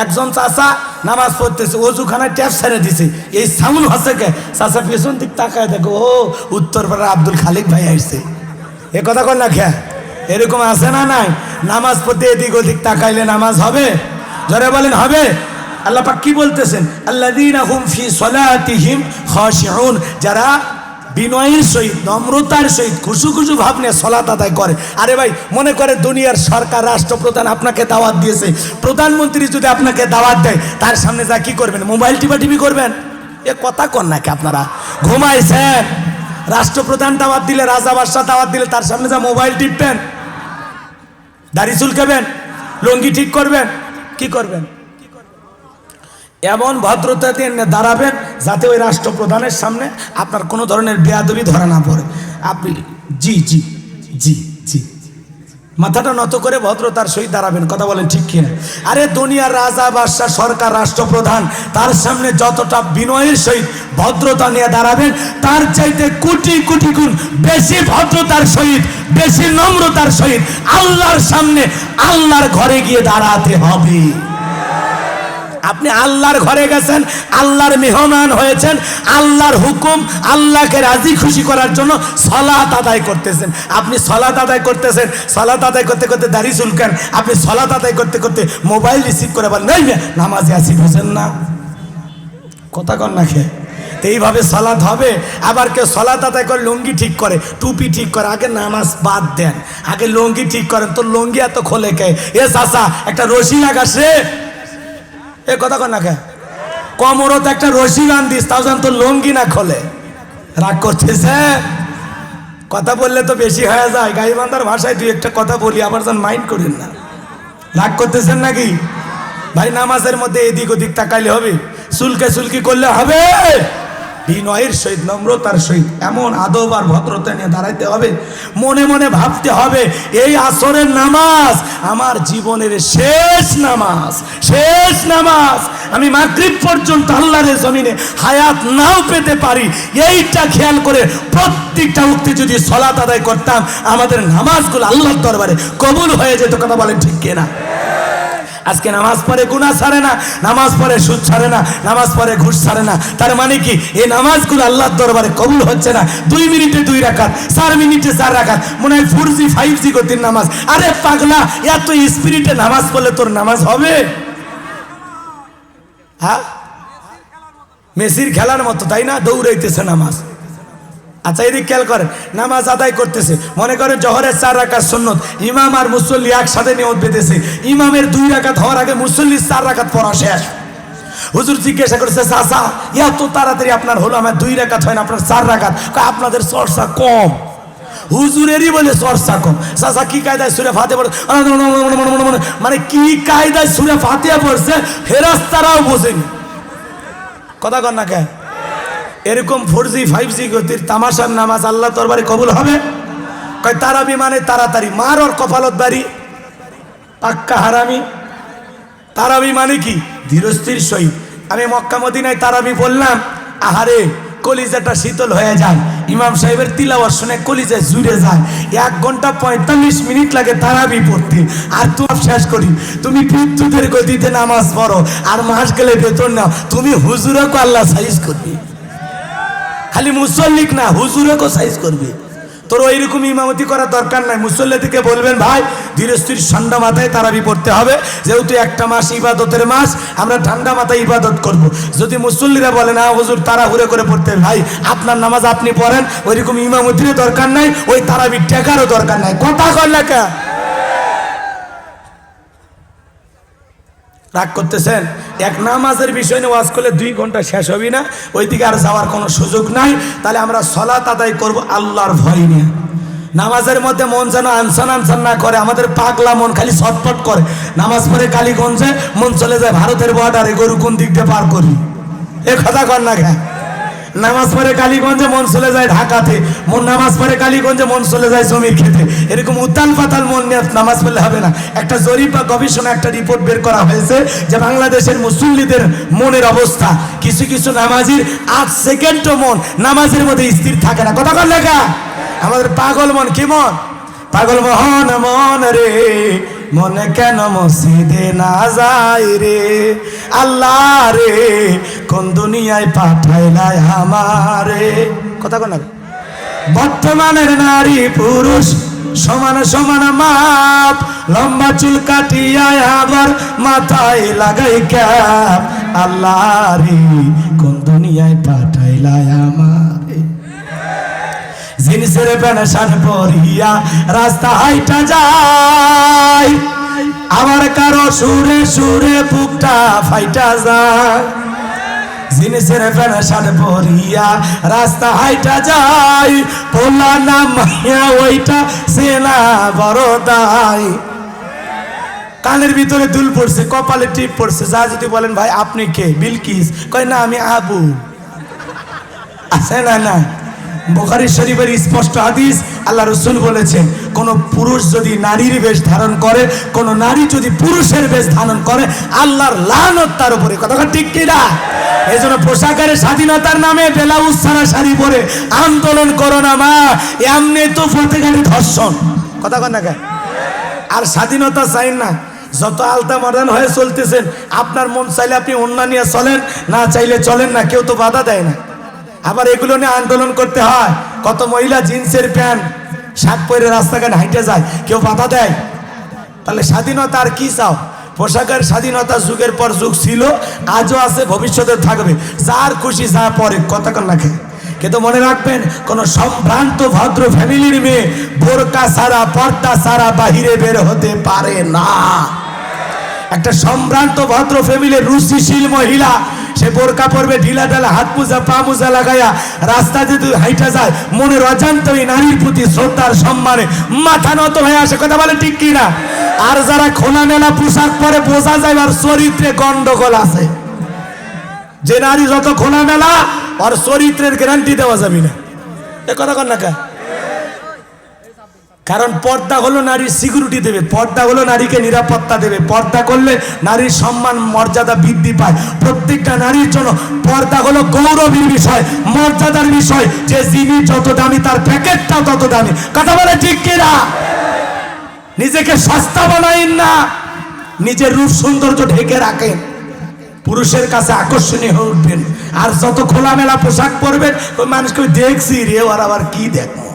[SPEAKER 1] একজন চাচা নামাজ পড়তেছে, অজুখানায় ট্যাপ ছেড়ে দিছে, এই সাউন্ড হচ্ছে কে? চাচা পেছন দিক তাকায় দেখো, ও উত্তরপাড়া আব্দুল খালিক ভাই আসছে। এ কথা কর না খেয়া? এরকম আছে না নাই? নামাজ পড়তে এদিক ওদিক তাকাইলে নামাজ হবে? জোরে বলেন হবে? আল্লাহ পাক কি বলতেছেন, আল্লাযীনা হুম ফি সলাতিহিম খাশিউন, যারা বিনয়ের সহিত, নম্রতার সহিত, খুশু খুশু ভাব নিয়ে সালাত আদায় করে। আরে ভাই মনে করে দুনিয়ার সরকার, রাষ্ট্রপ্রধান আপনাকে দাওয়াত দিয়েছে, প্রধানমন্ত্রী যদি আপনাকে দাওয়াত দেয় তার সামনে যা কি করবেন? মোবাইল টিপি করবেন? এ কথা কন নাকি আপনারা? ঘুমাইছেন? রাষ্ট্রপ্রধান দাওয়াত দিলে, রাজা বাদশাহ দাওয়াত দিলে তার সামনে যা মোবাইল টিপবেন? দাড়ি চুলকাবেন? লুঙ্গি ঠিক করবেন? কি করবেন? এমন ভদ্রতা দিয়ে দাঁড়াবেন যাতে ওই রাষ্ট্রপ্রধানের সামনে আপনার কোনো ধরনের বেয়াদবি ধরা না পড়ে। আপনি জি জি জি জি মাথাটা নত করে ভদ্রতার সহিত দাঁড়াবেন, কথা বলেন ঠিক কিনা? আরে দুনিয়ার রাজা বাদশাহ সরকার রাষ্ট্রপ্রধান তার সামনে যতটা বিনয়ের সহিত ভদ্রতা নিয়ে দাঁড়াবেন, তার চাইতে কোটি কোটি গুণ বেশি ভদ্রতার সহিত, বেশি নম্রতার সহিত আল্লাহর সামনে আল্লাহর ঘরে গিয়ে দাঁড়াতে হবে। আপনি আল্লাহর ঘরে গেছেন, আল্লাহর মেহমান হয়েছেন, আল্লাহর হুকুম, আল্লাহকে রাজি খুশি করার জন্য সালাত আদায় করতেছেন। আপনি সালাত আদায় করতেছেন, সালাত আদায় করতে করতে দাড়ি চুলকান, আপনি সালাত আদায় করতে করতে মোবাইল রিসিভ করে বলেন নাই নামাজে আসি, বুঝেন না? কথা কন না খেয়ে তো এইভাবে সালাত হবে। আবার কেউ সালাত আদায় করে লুঙ্গি ঠিক করে, টুপি ঠিক করে, আগে নামাজ বাদ দেন, আগে লুঙ্গি ঠিক করেন। তোর লুঙ্গি এত খোলে কে? এ চাচা একটা রশি লাগাস রে, এ কথা কন না কে? কোমরত একটা রশি বান্ধিস, তাও যেন তোর লুঙ্গি না খোলে। রাগ করতেছে? কথা বললে তো বেশি হয়ে যায়। গাইবান্ধার ভাষায় দুই একটা কথা বলি, আবার যেন মাইন্ড করেন না। রাগ করতেছেন নাকি ভাই? নামাজের মধ্যে এদিক ওদিক তাকাইলে হবে? চুলকে চুলকি করলে হবে? বিনয়ের সহিত, নম্রতার সহিত, এমন আদব আর ভদ্রতা নিয়ে দাঁড়াইতে হবে। মনে মনে ভাবতে হবে এই আসরের নামাজ আমার জীবনের শেষ নামাজ, শেষ নামাজ। আমি মাগরিব পর্যন্ত আল্লাহর জমিনে হায়াত নাও পেতে পারি, এইটা খেয়াল করে প্রত্যেকটা উক্তি যদি সালাত আদায় করতাম, আমাদের নামাজগুলো আল্লাহর দরবারে কবুল হয়ে যেত। কথা বলেন ঠিক কিনা? আজকে নামাজ পড়ে গুনাহ ছাড়ে না, নামাজ পড়ে সুদ ছাড়ে না, নামাজ পড়ে ঘুষ ছাড়ে না। তার মানে কি এই নামাজগুলো আল্লাহর দরবারে কবুল হচ্ছে না? 2 মিনিটে 2 রাকাত, 4 মিনিটে 4 রাকাত, মনে হয় 4G 5G গতির নামাজ। আরে পাগলা, এত স্পিরিটে নামাজ পড়লে তোর নামাজ হবে? হ্যাঁ, মেসির খেলার মতো, তাই না? দৌড়াইতেছে নামাজ। আচ্ছা এদিক খেয়াল করেন, নামাজ আদায় করতেছে, মনে করেন জোহরের 4 রাকাত সুন্নত, ইমাম আর মুসল্লি একসাথে নিয়ত বেঁধেছে, ইমামের 2 রাকাত হওয়ার আগে মুসল্লির 4 রাকাত পড়া শেষ। হুজুর জিজ্ঞাসা করছে, চাচা এত তাড়াতাড়ি আপনার হলো, আমার 2 রাকাত হয় না, আপনার 4 রাকাত? আপনাদের চর্চা কম। হুজুরেরই বলে চর্চা কম। চাচা কি কায়দায় সূরা ফাতিহা পড়ে? মানে কি কায়দায় সূরা ফাতিহা পড়ছে ফেরেশতারাও বোঝেনি। কথা কন না কে? এরকম 4G 5G গতির তামাশার নামাজ আল্লাহ দরবারে কবুল হবে? কয় তারাবি মানে তাড়াতাড়ি, মার ওর কপালত বাড়ি, পাক্কা হারামি। তারাবি মানে কি? ধীরস্থির সহিত। আমি মক্কা মদিনায় তারাবি বললাম, আহারে কলিজাটা শীতল হয়ে যায়। ইমাম সাহেবের তিলাওয়াত শুনে কলিজায় জুড়ে যায়। 1 ঘন্টা 45 মিনিট লাগে তারাবি পড়তে। আর তুমি শেষ করি, তুমি বিদ্যুতের গতিতে নামাজ পড়ো, আর মাস গেলে বেতন নাও। তুমি হুজুরকে আল্লাহ সাইজ করবে, খালি মুসল্লিক না হুজুরকে সাইজ করবে। তোর ওইরকম ইমামতি করার দরকার নাই। মুসল্লিদেরকে বলবেন, ভাই ধীরস্থির ঠান্ডা মাথায় তারাবি পড়তে হবে, যেহেতু একটা মাস ইবাদতের মাস, আমরা ঠান্ডা মাথায় ইবাদত করব। যদি মুসল্লিরা বলে না হুজুর তাড়াহুড়ো করে পড়তে, ভাই আপনার নামাজ আপনি পড়েন, ওইরকম ইমামতিরও দরকার নাই, ওই তারাবি টেকারও দরকার নাই। কথা কর লেখা। রাগ করতেছেন? এক নামাজের বিষয় নিয়ে ওয়াজ করলে 2 ঘন্টা শেষ হবে না, ওইদিকে আর যাওয়ার কোনো সুযোগ নাই। তাহলে আমরা সালাত আদায় করব আল্লাহর ভয় নিয়ে। নামাজের মধ্যে মন যেন আনসান আনসান না করে, আমাদের পাগলা মন খালি ছটফট করে। নামাজ পড়ে কালীগঞ্জে মন চলে যায় ভারতের বর্ডারে, গরু কোন দিক দিয়ে পার করি। এ কথা কর না কে? নামাজ পড়ে কালীগঞ্জে মন চলে যায় ঢাকাতে, নামাজ পড়ে কালীগঞ্জে মন চলে যায় জমির খেতে। এরকম উতাল পাতাল মন নিয়ে নামাজ পড়লে হবে না। একটা জরিপ বা গবেষণা, একটা রিপোর্ট বের করা হয়েছে যে বাংলাদেশের মুসল্লিদের মনের অবস্থা, কিছু কিছু নামাজির 8 সেকেন্ডও মন নামাজের মধ্যে স্থির থাকে না। কথা কর লেখা? আমাদের পাগল মন কি মন? পাগল মোহন মন রে, মনে কেন মসজিদে না যায় রে, আল্লাহ রে কোন দুনিয়ায় পাঠাইলাই আমারে। কথা কন না? বর্তমানের নারী পুরুষ সমান সমান মাপ, লম্বা চুল কাটিয়া আবার মাথায় লাগাই ক্যাপ, আল্লাহ রে কোন দুনিয়ায় পাঠাইলাই আমারে। জিন্সের প্যান্ট শার্ট পরিয়া রাস্তা হাইটা যায়, আবার কারো সুরে সুরে বুকটা ফাইটা যায়। জিন্সের প্যান্ট শার্ট পরিয়া রাস্তা হাইটা যায়, পোলা না মাইয়া ওইটা সেনা বড় দায়। কানের ভিতরে দুল পড়ছে, কপালে টিপ পড়ছে। যা যদি বলেন ভাই আপনি কে? বিলকিস? কয় না আমি আবু। আছে না? না বুখারী শরীফের স্পষ্ট হাদিস, আল্লাহ রাসূল বলেছেন, কোন পুরুষ যদি নারীর বেশ ধারণ করে, কোন নারী যদি পুরুষের বেশ ধারণ করে, আল্লাহর লানত তার উপরে। কথা ঠিক কি না? এই জন্য পোশাকের স্বাধীনতার নামে ব্লাউজ ছাড়া শাড়ি পরে আন্দোলন করো না মা, এমনি তো ফতেগাড়ি ধর্ষণ। কথা কন না কেন? আর স্বাধীনতা চাই না, যত আলতা মডার্ন হয়ে চলতেছেন, আপনার মন চাইলে আপনি ওন্না নিয়ে চলেন, না চাইলে চলেন না, কেউ তো বাধা দেয় না। আবার এগুলো নিয়ে আন্দোলন করতে হয়। কত মহিলা জিন্সের প্যান্ট শার্ট পরে রাস্তাঘাট হাইটে যায়, কেউ বাধা দেয়? তাহলে স্বাধীনতা আর কি চাও? পোশাকের স্বাধীনতা যুগের পর যুগ ছিল, আজও আছে, ভবিষ্যতে থাকবে। যার খুশি যা পরে, কথা কন রাখে। কিন্তু মনে রাখবেন, কোন সম্ভ্রান্ত ভদ্র ফ্যামিলির মেয়ে বোরকা ছাড়া, পর্দা ছাড়া বাহিরে বের হতে পারে না। একটা সম্ভ্রান্ত ভদ্র ফ্যামিলির রুচিশীল মহিলা, সে বোরকা পরবে, ঢিলা ঢালা হাত মোজা পা মোজা লাগাইয়া রাস্তা যদি হাইটা যায়, মনের অজান্তই নারীর প্রতি শ্রদ্ধার সম্মানে মাথা নত হয়ে আসে। কথা বলে ঠিক কি না? আর যারা খোলামেলা পোশাক পরে, বোঝা যায় আর চরিত্রে গন্ডগোল আছে। যে নারী যত খোলামেলা, আর চরিত্রের গ্যারান্টি দেওয়া যাবে না। এ কথা কন না কা? কারণ পর্দা হলো নারীর সিকিউরিটি দেবে, পর্দা হলো নারীকে নিরাপত্তা দেবে। পর্দা করলে নারীর সম্মান মর্যাদা বৃদ্ধি পায়। প্রত্যেকটা নারীর জন্য পর্দা হলো গৌরবের বিষয়, মর্যাদার বিষয়। যে জিনিস যত দামি, তার প্যাকেটটা তত দামি। কথা বলে ঠিক কিনা? নিজেকে সস্তা বানাইন না, নিজের রূপ সৌন্দর্য ঢেকে রাখেন, পুরুষের কাছে আকর্ষণীয় হয়ে উঠবেন। আর যত খোলামেলা পোশাক পরবেন, ওই মানুষকে দেখছি রে, ওর আবার কি দেখো,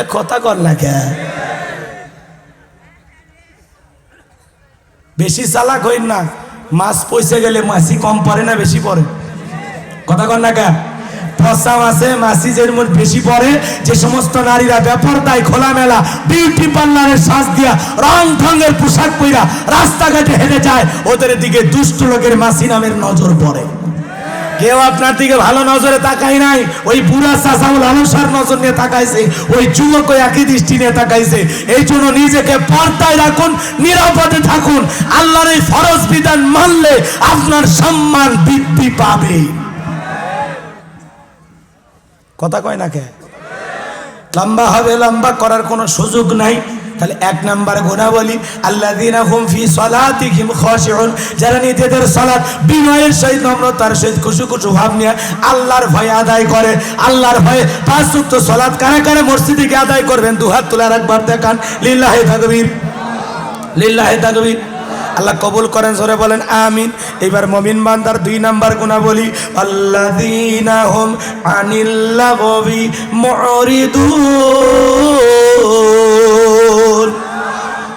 [SPEAKER 1] এ কথা কর না কে? বেশি চালাক হইন না। মাছ পয়সে গেলে মাছি কম পরে না বেশি পরে? কথা কর না কে? পচা মাছে মাছি যে বেশি পরে। যে সমস্ত নারীরা বেপরদায় খোলামেলা বিউটি পার্লারের সাজ দিয়া রং ঢঙের পোশাক পইরা রাস্তাঘাটে হেঁটে যায়, ওদের দিকে দুষ্ট লোকের মাছি নামের নজর পড়ে। কেউ আপনার দিকে ভালো নজরে তাকাই নাই, ওই বুড়া চাচাও লালসার নজর নিয়ে তাকাইছে, ওই যুবক একই দৃষ্টি নিয়ে তাকাইছে। এই জন্য নিজেকে পর্দায় রাখুন, নিরাপদে থাকুন। আল্লাহর এই ফরজ বিধান মানলে আপনার সম্মান বৃদ্ধি পাবে। কথা কয় না কে? লম্বা হবে, লম্বা করার কোনো সুযোগ নাই। তাহলে এক নাম্বার গুণাবলী, আল্লাযীনা হুম ফি সালাতিহিম খাশিউন, যারা নিজেদের সালাত বিনয়ের সহিত, নম্রতার সহিত, খুশু ভাব নিয়ে আল্লাহর ভয়ে আদায় করে। আল্লাহর ভয়ে 5 ওয়াক্ত সালাত কারা কারা মসজিদে গিয়ে আদায় করবেন? দুহাত তুলে একবার দেখান। লিল্লাহি তাকবীর, লিল্লাহি তাকবীর। আল্লাহ কবুল করেন, জোরে বলেন আমিন। এবার মুমিন বান্দার 2 নাম্বার গুণাবলী, আল্লাযীনা হুম আনিল লাগবি মুরিদুন।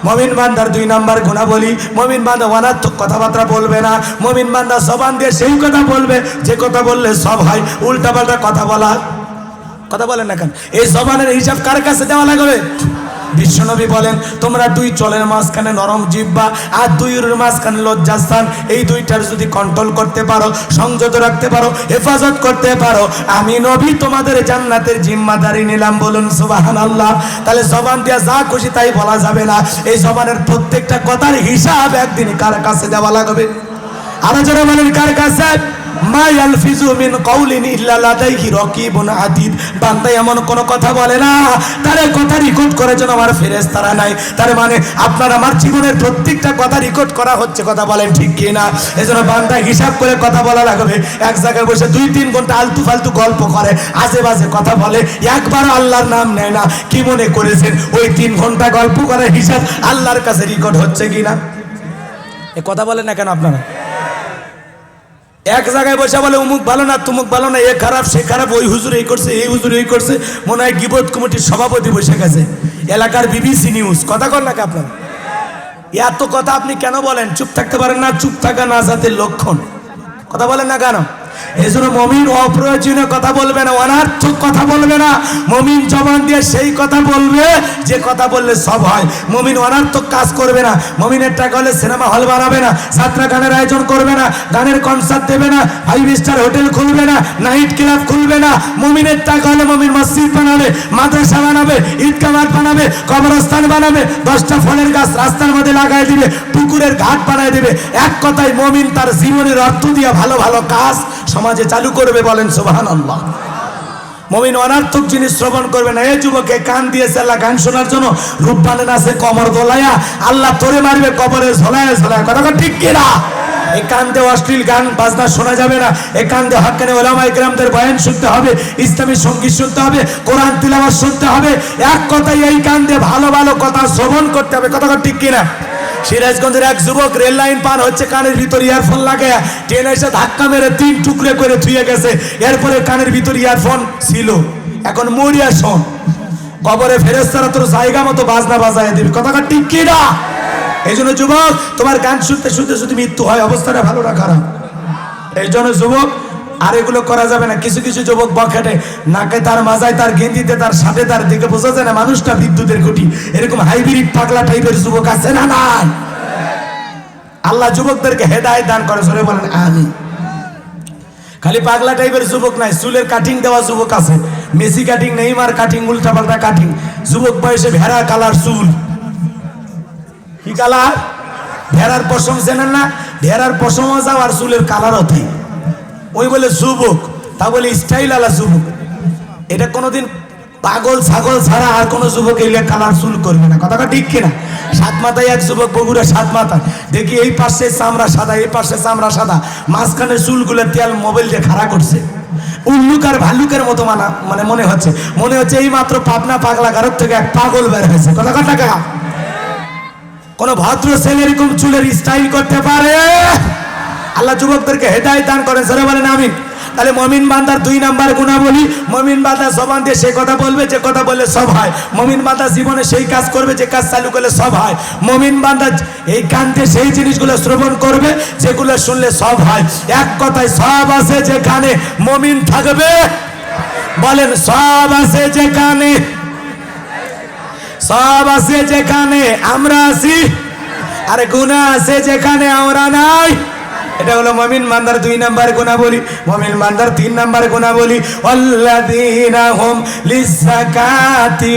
[SPEAKER 1] মুমিন বান্দার 2 নাম্বার গুণাবলী, মুমিন বান্দা অনার্থক কথাবার্তা বলবে না। মুমিন বান্দা জবান দিয়ে সেই কথা বলবে যে কথা বললে সব হয়। উল্টাপাল্টা কথা বলা, কথা বলেন না কেন? এই জবানের হিসাব কার কাছে দেওয়া লাগবে? বিশ্বনবী বলেন, তোমরা 2 চলের মাঝখানে নরম জিহ্বা আর 2 মাঝখানে লজ্জাস্থান, এই 2টার যদি কন্ট্রোল করতে পারো, সংযত রাখতে পারো, হেফাজত করতে পারো, আমি নবী তোমাদের জান্নাতের জিম্মাদারি নিলাম। বলুন সুবহানাল্লাহ। তাহলে জবান দিয়া যা খুশি তাই বলা যাবে না। এই জবানের প্রত্যেকটা কথার হিসাব একদিন কার কাছে দেওয়া লাগবে? আরো যারা বলেন কার কাছে? মা ইয়ালফিজু মিন কাউলিন ইল্লা লাদাইহি রাকিবুন আতীদ। বান্দা এমন কোন কথা বলে না, তার কথা রেকর্ড করে যেন আমার ফেরেশতারা নাই। তার মানে আপনার আমার জীবনের প্রত্যেকটা কথা রেকর্ড করা হচ্ছে। কথা বলেন ঠিক কি না? এজন্য বান্দা হিসাব করে কথা বলা লাগবে। এক জায়গায় বসে 2-3 ঘন্টা আলতু ফালতু গল্প করে, আজে বাজে কথা বলে, একবারও আল্লাহর নাম নেয় না। কি মনে করেছেন ওই 3 ঘন্টা গল্প করার হিসাব আল্লাহর কাছে রেকর্ড হচ্ছে কিনা? এ কথা বলেন না কেন আপনারা? এক জায়গায় বসে বলে অমুক ভালো না, তুমুক ভালো না, এ খারাপ সে খারাপ, ওই হুজুর এই করছে, এই হুজুর এই করছে। মনে হয় গিবত কমিটির সভাপতি বসে গেছে, এলাকার বিবিসি নিউজ। কথা কন না কে আপনারা? এত কথা আপনি কেন বলেন? চুপ থাকতে পারেন না? চুপ থাকা নাজাতের লক্ষণ। কথা বলেন না কেন? এই জন্য মমিন অপ্রয়োজনীয় কথা বলবে না, অনার্থক কথা বলবে না। মমিন জবান দিয়ে সেই কথা বলবে যে কথা বললে সব হয়। মমিন অনার্থক কাজ করবে না। মমিনের টাকা হলে সিনেমা হল বানাবে না, যাত্রা গানের আয়োজন করবে না, গানের কনসার্ট দেবে না, 5 স্টার হোটেল খুলবে না, নাইট ক্লাব খুলবে না। মমিনের টাকা হলে মমিন মসজিদ বানাবে, মাদ্রাসা বানাবে, ঈদগাহ মাঠ বানাবে, কবরস্থান বানাবে, 10টা ফলের গাছ রাস্তার মধ্যে লাগাই দিবে, পুকুরের ঘাট বানাই দিবে। এক কথায় মমিন তার জীবনের অর্থ দিয়ে ভালো ভালো কাজ সমাজে চালু করবে। বলেন সুবহানাল্লাহ। মুমিন অনার্থক জিনিস শ্রবণ করবে না। এই যুবকে কান দিয়েছে আল্লাহ গান শোনার জন্য, রূপ বানান আছে কমর দোলায়া, আল্লাহ তোরে মারবে কবরে ঝোলায় ঝোলায়। কথা ঠিক কিনা? এই কান দিয়ে অশ্লীল গান বাজনা শোনা যাবে না। এই কান দিয়ে হক্কানি ওলামায়ে কেরামদের বয়ান শুনতে হবে, ইসলামী সঙ্গীত শুনতে হবে, কোরআন তিলাওয়াত শুনতে হবে। এক কথায় এই কান দিয়ে ভালো ভালো কথা শ্রবণ করতে হবে। কথা ঠিক কিনা? সিরাজগঞ্জের এক যুবক রেল লাইন পার হচ্ছে, কানের ভিতর ইয়ারফোন লাগে, ট্রেন এসে ধাক্কা মেরে 3 টুকরে করে থুয়ে গেছে। এরপরে কানের ভিতর ইয়ারফোন ছিল, এখন মরিয়া শোন, কবরে ফেরেশতারা তোর জায়গা মতো বাজনা বাজায় দিবে। কথা ঠিক কিনা? এই জন্য যুবক, তোমার গান শুনতে শুনতে যদি মৃত্যু হয়, অবস্থাটা ভালো না খারাপ? এই জন্য যুবক আর এগুলো করা যাবে না। কিছু কিছু যুবক বখাটে, নাকে তার, মাজায় তার, গেঞ্জিতে তার, সাথে তার, দেখে বোঝা যায় না মানুষটা বিদ্যুতের খুঁটি। এরকম হাইব্রিড পাগলা টাইপের যুবক আছে না? নাই। আল্লাহ যুবকদেরকে হেদায়েত দান করে, সরে বলেন আমিন। খালি পাগলা টাইপের যুবক নাই, চুলের কাটিং দেওয়া যুবক আছে, মেসি কাটিং, নেইমার কাটিং, উল্টা পাল্টা কাটিং। যুবক বয়সে ভেড়া কালার চুল। কি কালার? ভেড়ার পশম চেনেন না? ভেড়ার পশম যাও আর চুলের কালারও তাই। ওই বলে যুবক, তা বলে স্টাইল আলা যুবক। এটা কোনোদিন পাগল ছাগল ছাড়া আর কোনো যুবক এই কালার চুল করবে না। কথাটা ঠিক কিনা? সাত মাথায় এক যুবক, বগুড়া সাত মাথায়, দেখি এই পাশে চামড়া সাদা, এই পাশে চামড়া সাদা, মাঝখানে চুলগুলো তেল মোবাইল দিয়ে খাড়া করছে। উল্লুক আর ভাল্লুকের মতো মানে মনে হচ্ছে এই মাত্র পাবনা পাগলা গারদ থেকে এক পাগল বের হয়েছে। কথা টাকা কোন ভদ্র ছেলে এরকম চুলের স্টাইল করতে পারে? আল্লাহ যুবকদেরকে হেদায়েত দান করেন, সরে বলেন আমিন। তাহলে মুমিন বান্দার 2 নাম্বার গুণাবলী, মুমিন বান্দা জবান দিয়ে সেই কথা বলবে যে কথা বললে সব হয়। মুমিন বান্দা জীবনে সেই কাজ করবে যে কাজ চালু করলে সব হয়। মুমিন বান্দা এই কান দিয়ে সেই জিনিসগুলো শ্রবণ করবে যেগুলো শুনলে সব হয়। এক কথায় সব আছে যেখানে মুমিন থাকবে। বলেন সব আছে যেখানে, সব আছে যেখানে আমরা আছি, আর গুনাহ আছে যেখানে আমরা নাই। এটা হলো মুমিন বান্দার 2 নাম্বার গুণাবলী। মুমিন বান্দার 3 নাম্বার গুণাবলী, আল্লাযীনা হুম লিযাকাতি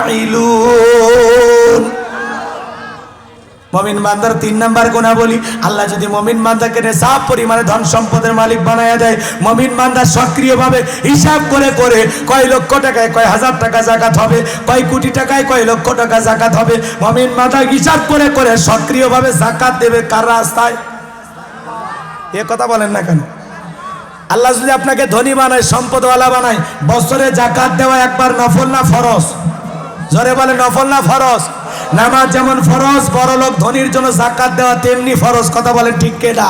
[SPEAKER 1] ফাঈলুন। মুমিন বান্দার 3 নাম্বার গুণাবলী, আল্লাহ যদি মুমিন বান্দাকে নিসাব পরিমাণে ধন সম্পদের মালিক বানায়া দেয়, মুমিন বান্দা সক্রিয়ভাবে হিসাব করে করে কয় লক্ষ টাকায় কয় হাজার টাকা যাকাত হবে, কয় কোটি টাকায় কয় লক্ষ টাকা যাকাত হবে, মুমিন বান্দা হিসাব করে করে সক্রিয়ভাবে যাকাত দেবে কার রাস্তায়? এ কথা বলেন না কেন? আল্লাহ যদি আপনাকে ধনী বানায়, সম্পদওয়ালা বানায়, বছরে যাকাত দেওয়া একবার নফল না ফরজ? জোরে বলে নফল না ফরজ? নামাজ যেমন ফরজ, বড় লোক ধনীর জন্য যাকাত দেওয়া তেমনি ফরজ। কথা বলেন ঠিক কিনা?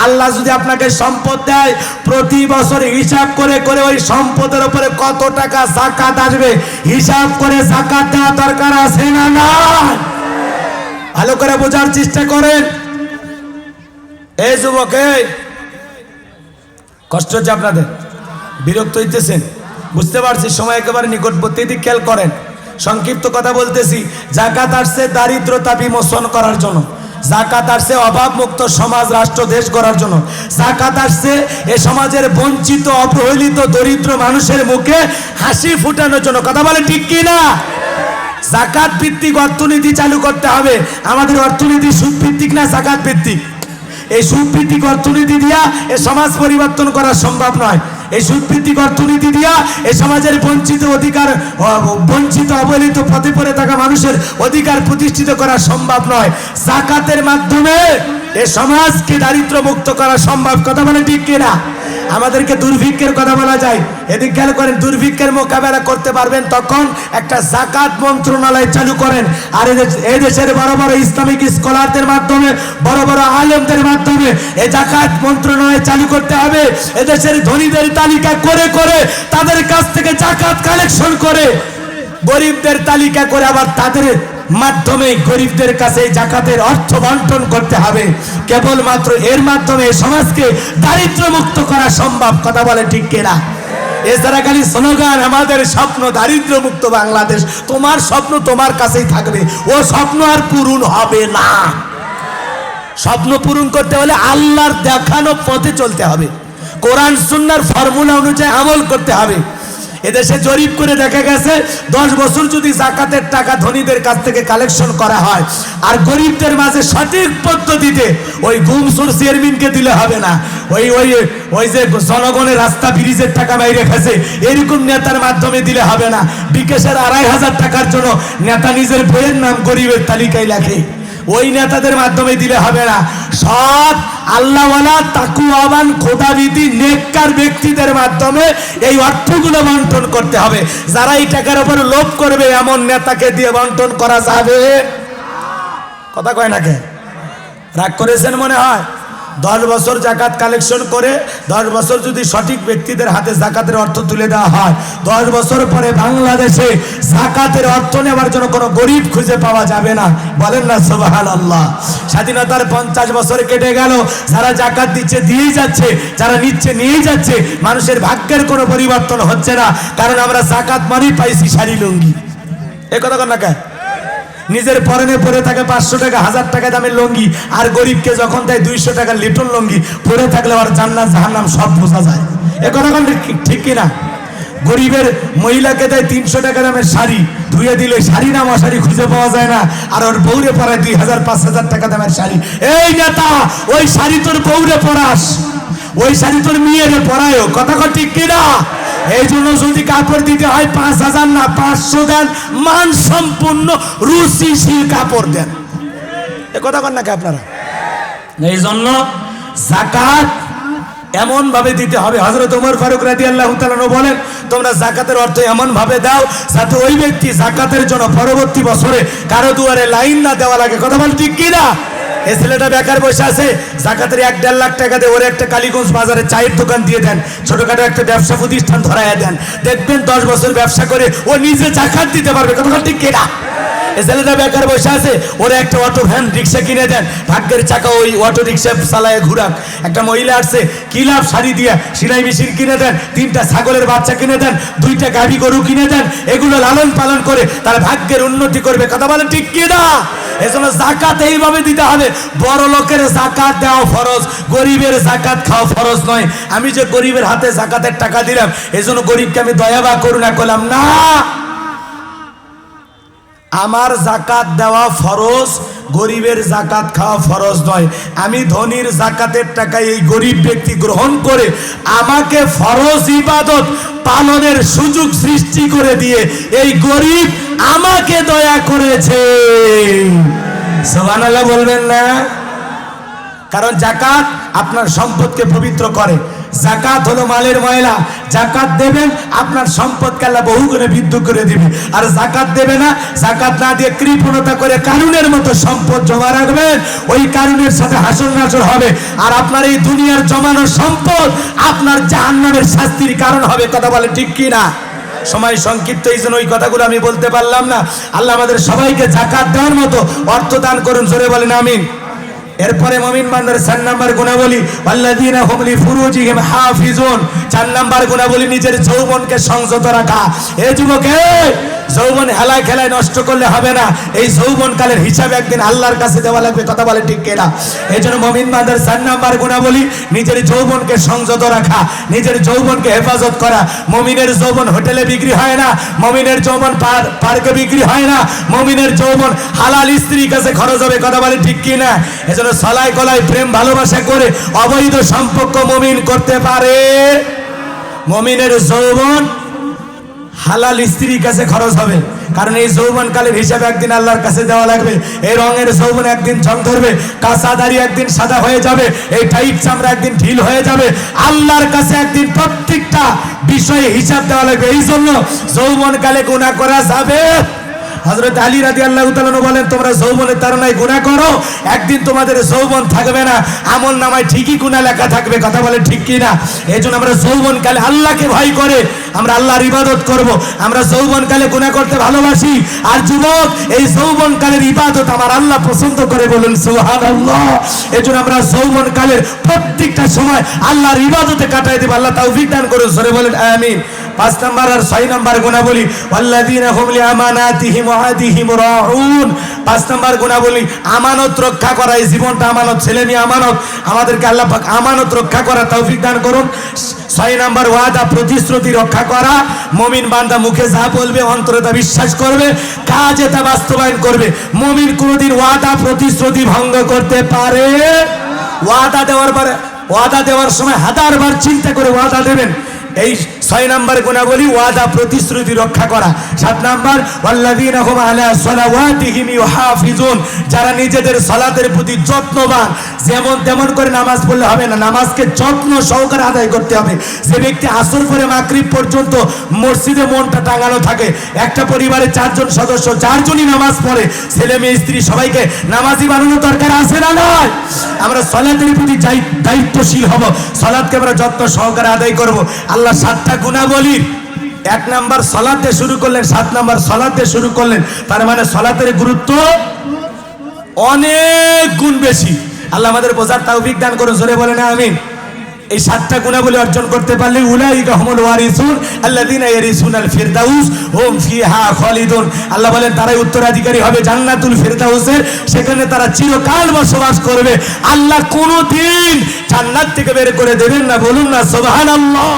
[SPEAKER 1] আল্লাহ যদি আপনাকে সম্পদ দেয়, প্রতি বছর হিসাব করে করে ওই সম্পদের উপরে কত টাকা যাকাত আসবে হিসাব করে যাকাত দেওয়া দরকার আছে না নাই? ভালো করে বোঝার চেষ্টা করেন। এই যুবক, কষ্ট হচ্ছে আপনাদের, বিরক্ত হইতেছেন, বুঝতে পারছি, সময় একেবারে নিকটবর্তী, দিক খেয়াল করেন। সংক্ষিপ্ত কথা বলতেছি। যাকাত আসছে দারিদ্রতা বিমোচন করার জন্য, যাকাত আসছে অভাবমুক্ত সমাজ রাষ্ট্র দেশ গড়ার জন্য, যাকাত আসছে এ সমাজের বঞ্চিত অবহেলিত দরিদ্র মানুষের মুখে হাসি ফুটানোর জন্য। কথা বলে ঠিক কি না? যাকাত ভিত্তিক অর্থনীতি চালু করতে হবে। আমাদের অর্থনীতি সুদ ভিত্তিক না জাকাত ভিত্তিক? এই সুদ ভিত্তিক অর্থনীতি দিয়া এ সমাজ পরিবর্তন করা সম্ভব নয়। এই সুদ ভিত্তিক অর্থনীতি দিয়া এ সমাজের বঞ্চিত অধিকার, বঞ্চিত অবহেলিত পথে পড়ে থাকা মানুষের অধিকার প্রতিষ্ঠিত করা সম্ভব নয়। যাকাতের মাধ্যমে এ সমাজকে দারিদ্র মুক্ত করা সম্ভব। কথা বলে ঠিক কিনা? আমাদেরকে দুর্ভিক্ষের কথা বলা যায়, এদিক খেয়াল করেন। দুর্ভিক্ষের মোকাবেলা করতে পারবেন তখন একটা যাকাত মন্ত্রণালয় চালু করেন। আর এদেশের বড় বড় ইসলামিক স্কলারদের মাধ্যমে, বড় বড় আলেমদের মাধ্যমে এই যাকাত মন্ত্রণালয় চালু করতে হবে। এদেশের ধনীদের তালিকা করে করে তাদের কাছ থেকে যাকাত কালেকশন করে, গরিবদের তালিকা করে আবার তাদের মাধ্যমে গরিবদের কাছে যাকাতের অর্থ বন্টন করতে হবে। কেবলমাত্র এর মাধ্যমে সমাজকে দারিদ্র মুক্ত করা সম্ভব। কথা বলে ঠিক কিনা? এছাড়া খালি স্লোগান, আমাদের স্বপ্ন দারিদ্র মুক্ত বাংলাদেশ, তোমার স্বপ্ন তোমার কাছেই থাকবে, ও স্বপ্ন আর পূরণ হবে না। স্বপ্ন পূরণ করতে হলে আল্লাহর দেখানো পথে চলতে হবে, কোরআন সুন্নাহর ফর্মুলা অনুযায়ী আমল করতে হবে। এদেশে জরিপ করে দেখা গেছে 10 বছর যদি জাকাতের টাকা ধনীদের কাছ থেকে কালেকশন করা হয় আর গরিবদের মাঝে সঠিক পদ্ধতিতে ওই গুমসুর চেয়ারম্যানকে দিলে হবে না, ওই ওই ওই যে জনগণের রাস্তা ব্রিজের টাকা বাইরে খাচ্ছে এরকম নেতার মাধ্যমে দিলে হবে না। বিকাশের 2500 টাকার জন্য নেতা নিজের বইয়ের নাম গরিবের তালিকায় লেখে, ওই নেতাদের মাধ্যমে দিলে হবে না। সৎ আল্লাহওয়ালা তাকওয়াবান খোদাবিধি নেককার ব্যক্তিদের মাধ্যমে এই অর্থগুলো বন্টন করতে হবে। যারা এই টাকার উপর লোভ করবে এমন নেতাকে দিয়ে বন্টন করা যাবে? কথা কয় না কে? রাগ করেছেন মনে হয়? 10 বছর জাকাত কালেকশন করে 10 বছর যদি সঠিক ব্যক্তিদের হাতে জাকাতের অর্থ তুলে দেওয়া হয়, 10 বছর পরে বাংলাদেশে জাকাতের অর্থ নেওয়ার জন্য কোনো গরিব খুঁজে পাওয়া যাবে না। বলেন না সুবহানাল্লাহ। স্বাধীনতার 50 বছর কেটে গেল, যারা জাকাত দিচ্ছে দিয়েই যাচ্ছে, যারা নিচ্ছে নিয়েই যাচ্ছে, মানুষের ভাগ্যের কোনো পরিবর্তন হচ্ছে না। কারণ আমরা জাকাত মানেই পাইছি শাড়ি লুঙ্গি। এ কথা কন না কে? নিজের পরনে পরে থাকে 500 টাকা 1000 টাকা দামের লুঙ্গি, আর গরিবকে যখন দেয় 200 টাকার লিটন লুঙ্গি, পরে থাকলে আর জান্নাত জাহান্নাম সব বোঝা যায়। এ কথা কোন ঠিক কিনা? গরিবের মহিলাকে দেয় 300 টাকা দামের শাড়ি, ধুয়ে দিলে শাড়ি না মশারি খুঁজে পাওয়া যায় না, আর ওর বউরে পরায় 2000-5000 টাকা দামের শাড়ি। এই নেতা, ওই শাড়ি তোর বউরে পরাস, ওই শাড়ি তোর মেয়েরে পরায়ও। কথা ঠিক কিনা? এই জন্য যদি কাপড় দিতে হয় 5000 না 500 দেন, মান সম্পূর্ণ রুচিশীল কাপড় দেন। এ কথা কন নাকি আপনারা? এই জন্য যাকাত এমন ভাবে দিতে হবে। হযরত ওমর ফারুক রাদিয়াল্লাহু তাআলা বলেন, তোমরা যাকাতের অর্থ এমন ভাবে দাও যাতে ওই ব্যক্তি যাকাতের জন্য পরবর্তী বছরে কারো দুয়ারে লাইন না দেওয়া লাগে। কথা বল ঠিক কি না? এই ছেলেটা বেকার বসে আছে, যাকাতের 1-1.5 লাখ টাকা দিয়ে ওরে একটা কালীগঞ্জ বাজারে চায়ের দোকান দিয়ে দেন, ছোটখাটো একটা ব্যবসা প্রতিষ্ঠান ধরাইয়া দেন, দেখবেন 10 বছর ব্যবসা করে ও নিজে যাকাত দিতে পারবে। কথা ঠিক কি না? এই ছেলেটা বেকার বসে আছে, ওরা একটা অটো ভ্যান রিক্সা কিনে দেন, ভাগ্যের চাকা ওই অটো রিক্সা চালায় ঘুরাক। একটা মহিলা আসছে, কি লাভ শাড়ি দিয়া সেলাই মেশিন কিনে দেন, 3টা ছাগলের বাচ্চা কিনে দেন, 2টা গাভী গরু কিনে দেন, এগুলো লালন পালন করে তার ভাগ্যের উন্নতি করবে। কথা বলেন ঠিক কি না? এজন্য যাকাত এইভাবে দিতে হবে। বড় লোকের যাকাত দেওয়া ফরজ, গরিবের যাকাত খাওয়া ফরজ নয়। আমি যে গরিবের হাতে যাকাতের টাকা দিলাম, এজন্য গরিবকে আমি দয়া বা করুণা করলাম না। আমার যাকাত দেওয়া ফরজ, গরিবের যাকাত খাওয়া ফরজ নয়। আমি ধনীর যাকাতের টাকা এই গরিব ব্যক্তি গ্রহণ করে আমাকে ফরজ ইবাদত পালনের সুযোগ সৃষ্টি করে দিয়ে এই গরিব আমাকে দয়া করেছে। সুবহানাল্লাহ বলবেন না? কারণ যাকাত আপনার সম্পদকে পবিত্র করে। যাকাত হলো মালের ময়লা। যাকাত দেবেন, আপনার সম্পদকে আল্লাহ বহুগুণে বৃদ্ধি করে দিবে। আর যাকাত দেবে না, যাকাত না দিয়ে কৃপণতা করে কারুনের মতো সম্পদ জমা রাখবেন, ওই কারুনের সাথে হাসর নাসর হবে। আর আপনার এই দুনিয়ার জমানো সম্পদ আপনার জাহান্নামের শাস্তির কারণ হবে। কথা বলে ঠিক কি না? সময় সংক্ষিপ্ত, এই জন্য ওই কথাগুলো আমি বলতে পারলাম না। আল্লাহ আমাদের সবাইকে যাকাত দেওয়ার মতো অর্থ দান করুন। জোরে বলেন আমিন। এরপরে মুমিন বান্দার 4 নাম্বার গুণাবলী, আল্লাযীনা হুম লিফুরুজিহিম হাফিজুন। 4 নাম্বার গুণাবলী নিজের যৌবনকে সংযত রাখা। এ যুবক, যৌবন হেলায় খেলায় নষ্ট করলে হবে না। এই যৌবনকালের হিসাব একদিন আল্লাহর কাছে দেওয়া লাগবে। কথা বলে ঠিক কিনা? এই জন্য মুমিন বান্দার 4 নাম্বার গুণাবলী নিজের যৌবনকে সংযত রাখা, নিজের যৌবনকে হেফাজত করা। মুমিনের যৌবন হোটেলে বিক্রি হয় না, মুমিনের যৌবন পার্কে বিক্রি হয় না, মুমিনের যৌবন হালাল স্ত্রীর কাছে খরচ হবে। কথা বলে ঠিক কিনা? এজন্য সলাই কলাই প্রেম ভালোবাসা করে অবৈধ সম্পর্ক মুমিন করতে পারে। মুমিনের যৌবন হালাল স্ত্রীর কাছে খরচ হবে, কারণ এই যৌবনকালের হিসাবে একদিন আল্লাহর কাছে দেওয়া লাগবে। এই রঙের যৌবন একদিন চং ধরবে, কাঁচা দাড়ি একদিন সাদা হয়ে যাবে, এই টাইট চামড়া একদিন ঢিল হয়ে যাবে। আল্লাহর কাছে একদিন প্রত্যেকটা বিষয়ে হিসাব দেওয়া লাগবে। এই জন্য যৌবনকালে গুনাহ করা যাবে। হযরত আলী রাদিয়াল্লাহু তাআলা বলেন, তোমরা যৌবনের তাড়নায় গুনাহ করো, একদিন তোমাদের যৌবন থাকবে না, আমল নামায় ঠিকই গুনাহ লেখা থাকবে। কথা বলে ঠিক কি না? এইজন্য আমরা যৌবনকালে আল্লাহকে ভয় করে আমরা আল্লাহর ইবাদত করব। আমরা যৌবনকালে গুনাহ করতে ভালোবাসি। আর যুবক, এই যৌবনকালের ইবাদত আমার আল্লাহ পছন্দ করে। বলেন সুবহানাল্লাহ। এইজন্য আমরা যৌবনকালের প্রত্যেকটা সময় আল্লাহর ইবাদতে কাটাই দেব। আল্লাহ তৌফিক দান করুন। জোরে বলেন আমিন। 5 নাম্বার আর 6 নাম্বার গুণাবলী ওয়াল্লাযীনা হুম লিআমানাতিহিম ওয়া আহদিহিম রাউন। 5 নাম্বার গুণাবলী আমানত রক্ষা করা। এই জীবনটা আমানত, ছেলে মেয়ে আমানত, আমাদেরকে আল্লাহ পাক আমানত রক্ষা করা তৌফিক দান করুন। 6 নাম্বার ওয়াদা প্রতিশ্রুতি রক্ষা করা। মুমিন বান্দা মুখে যা বলবে অন্তরে তা বিশ্বাস করবে, কাজে তা বাস্তবায়ন করবে। মুমিন কোনোদিন ওয়াদা প্রতিশ্রুতি ভঙ্গ করতে পারে? ওয়াদা দেওয়ার সময় 1000 বার চিন্তা করে ওয়াদা দেবেন। এই 6 নাম্বার গুণাবলী ওয়াদা প্রতিশ্রুতি রক্ষা করা। 7 নাম্বার ওয়াল্লাযীনা হুম আলা সালাওয়াতিহিম ইউহাফিজুন। যারা নিজেদের সালাতের প্রতি যত্নবান। যেমন তেমন করে নামাজ পড়লে হবে না, নামাজকে যত্ন সহকারে আদায় করতে হবে। যে ব্যক্তি আসর করে মাগরিব পর্যন্ত মসজিদে মনটা টাঙানো থাকে, একটা পরিবারে 4 জন সদস্য, 4 জনই নামাজ পড়ে, ছেলে মেয়ে স্ত্রী সবাইকে নামাজি বানানো দরকার আছে না নয়? আমরা সালাতের প্রতি দায়িত্বশীল হব, সালাতকে আমরা যত্ন সহকারে আদায় করব। আল্লাহ 7টা গুণাবলী 1 নাম্বার সালাতে শুরু করলেন, 7 নাম্বার সালাতে শুরু করলেন। তার মানে সালাতের গুরুত্ব অনেক গুণ বেশি। আল্লাহ আমাদের বোঝার তৌফিক দান করুন, জোরে বলেন আমিন। এই 7টা গুণাবলী অর্জন করতে পারলে উলাইকা হুমুল ওয়ারিসুন আল্লাযীনা ইয়ারিসুনাল ফিরদাউস হুম ফিহা খালিদুন। আল্লাহ বলেন তারাই উত্তরাধিকারী হবে জান্নাতুল ফিরদাউসের, সেখানে তারা চিরকাল বসবাস করবে। আল্লাহ কোনোদিন জান্নাত থেকে বের করে দেবেন না, বলুন না সুবহানাল্লাহ।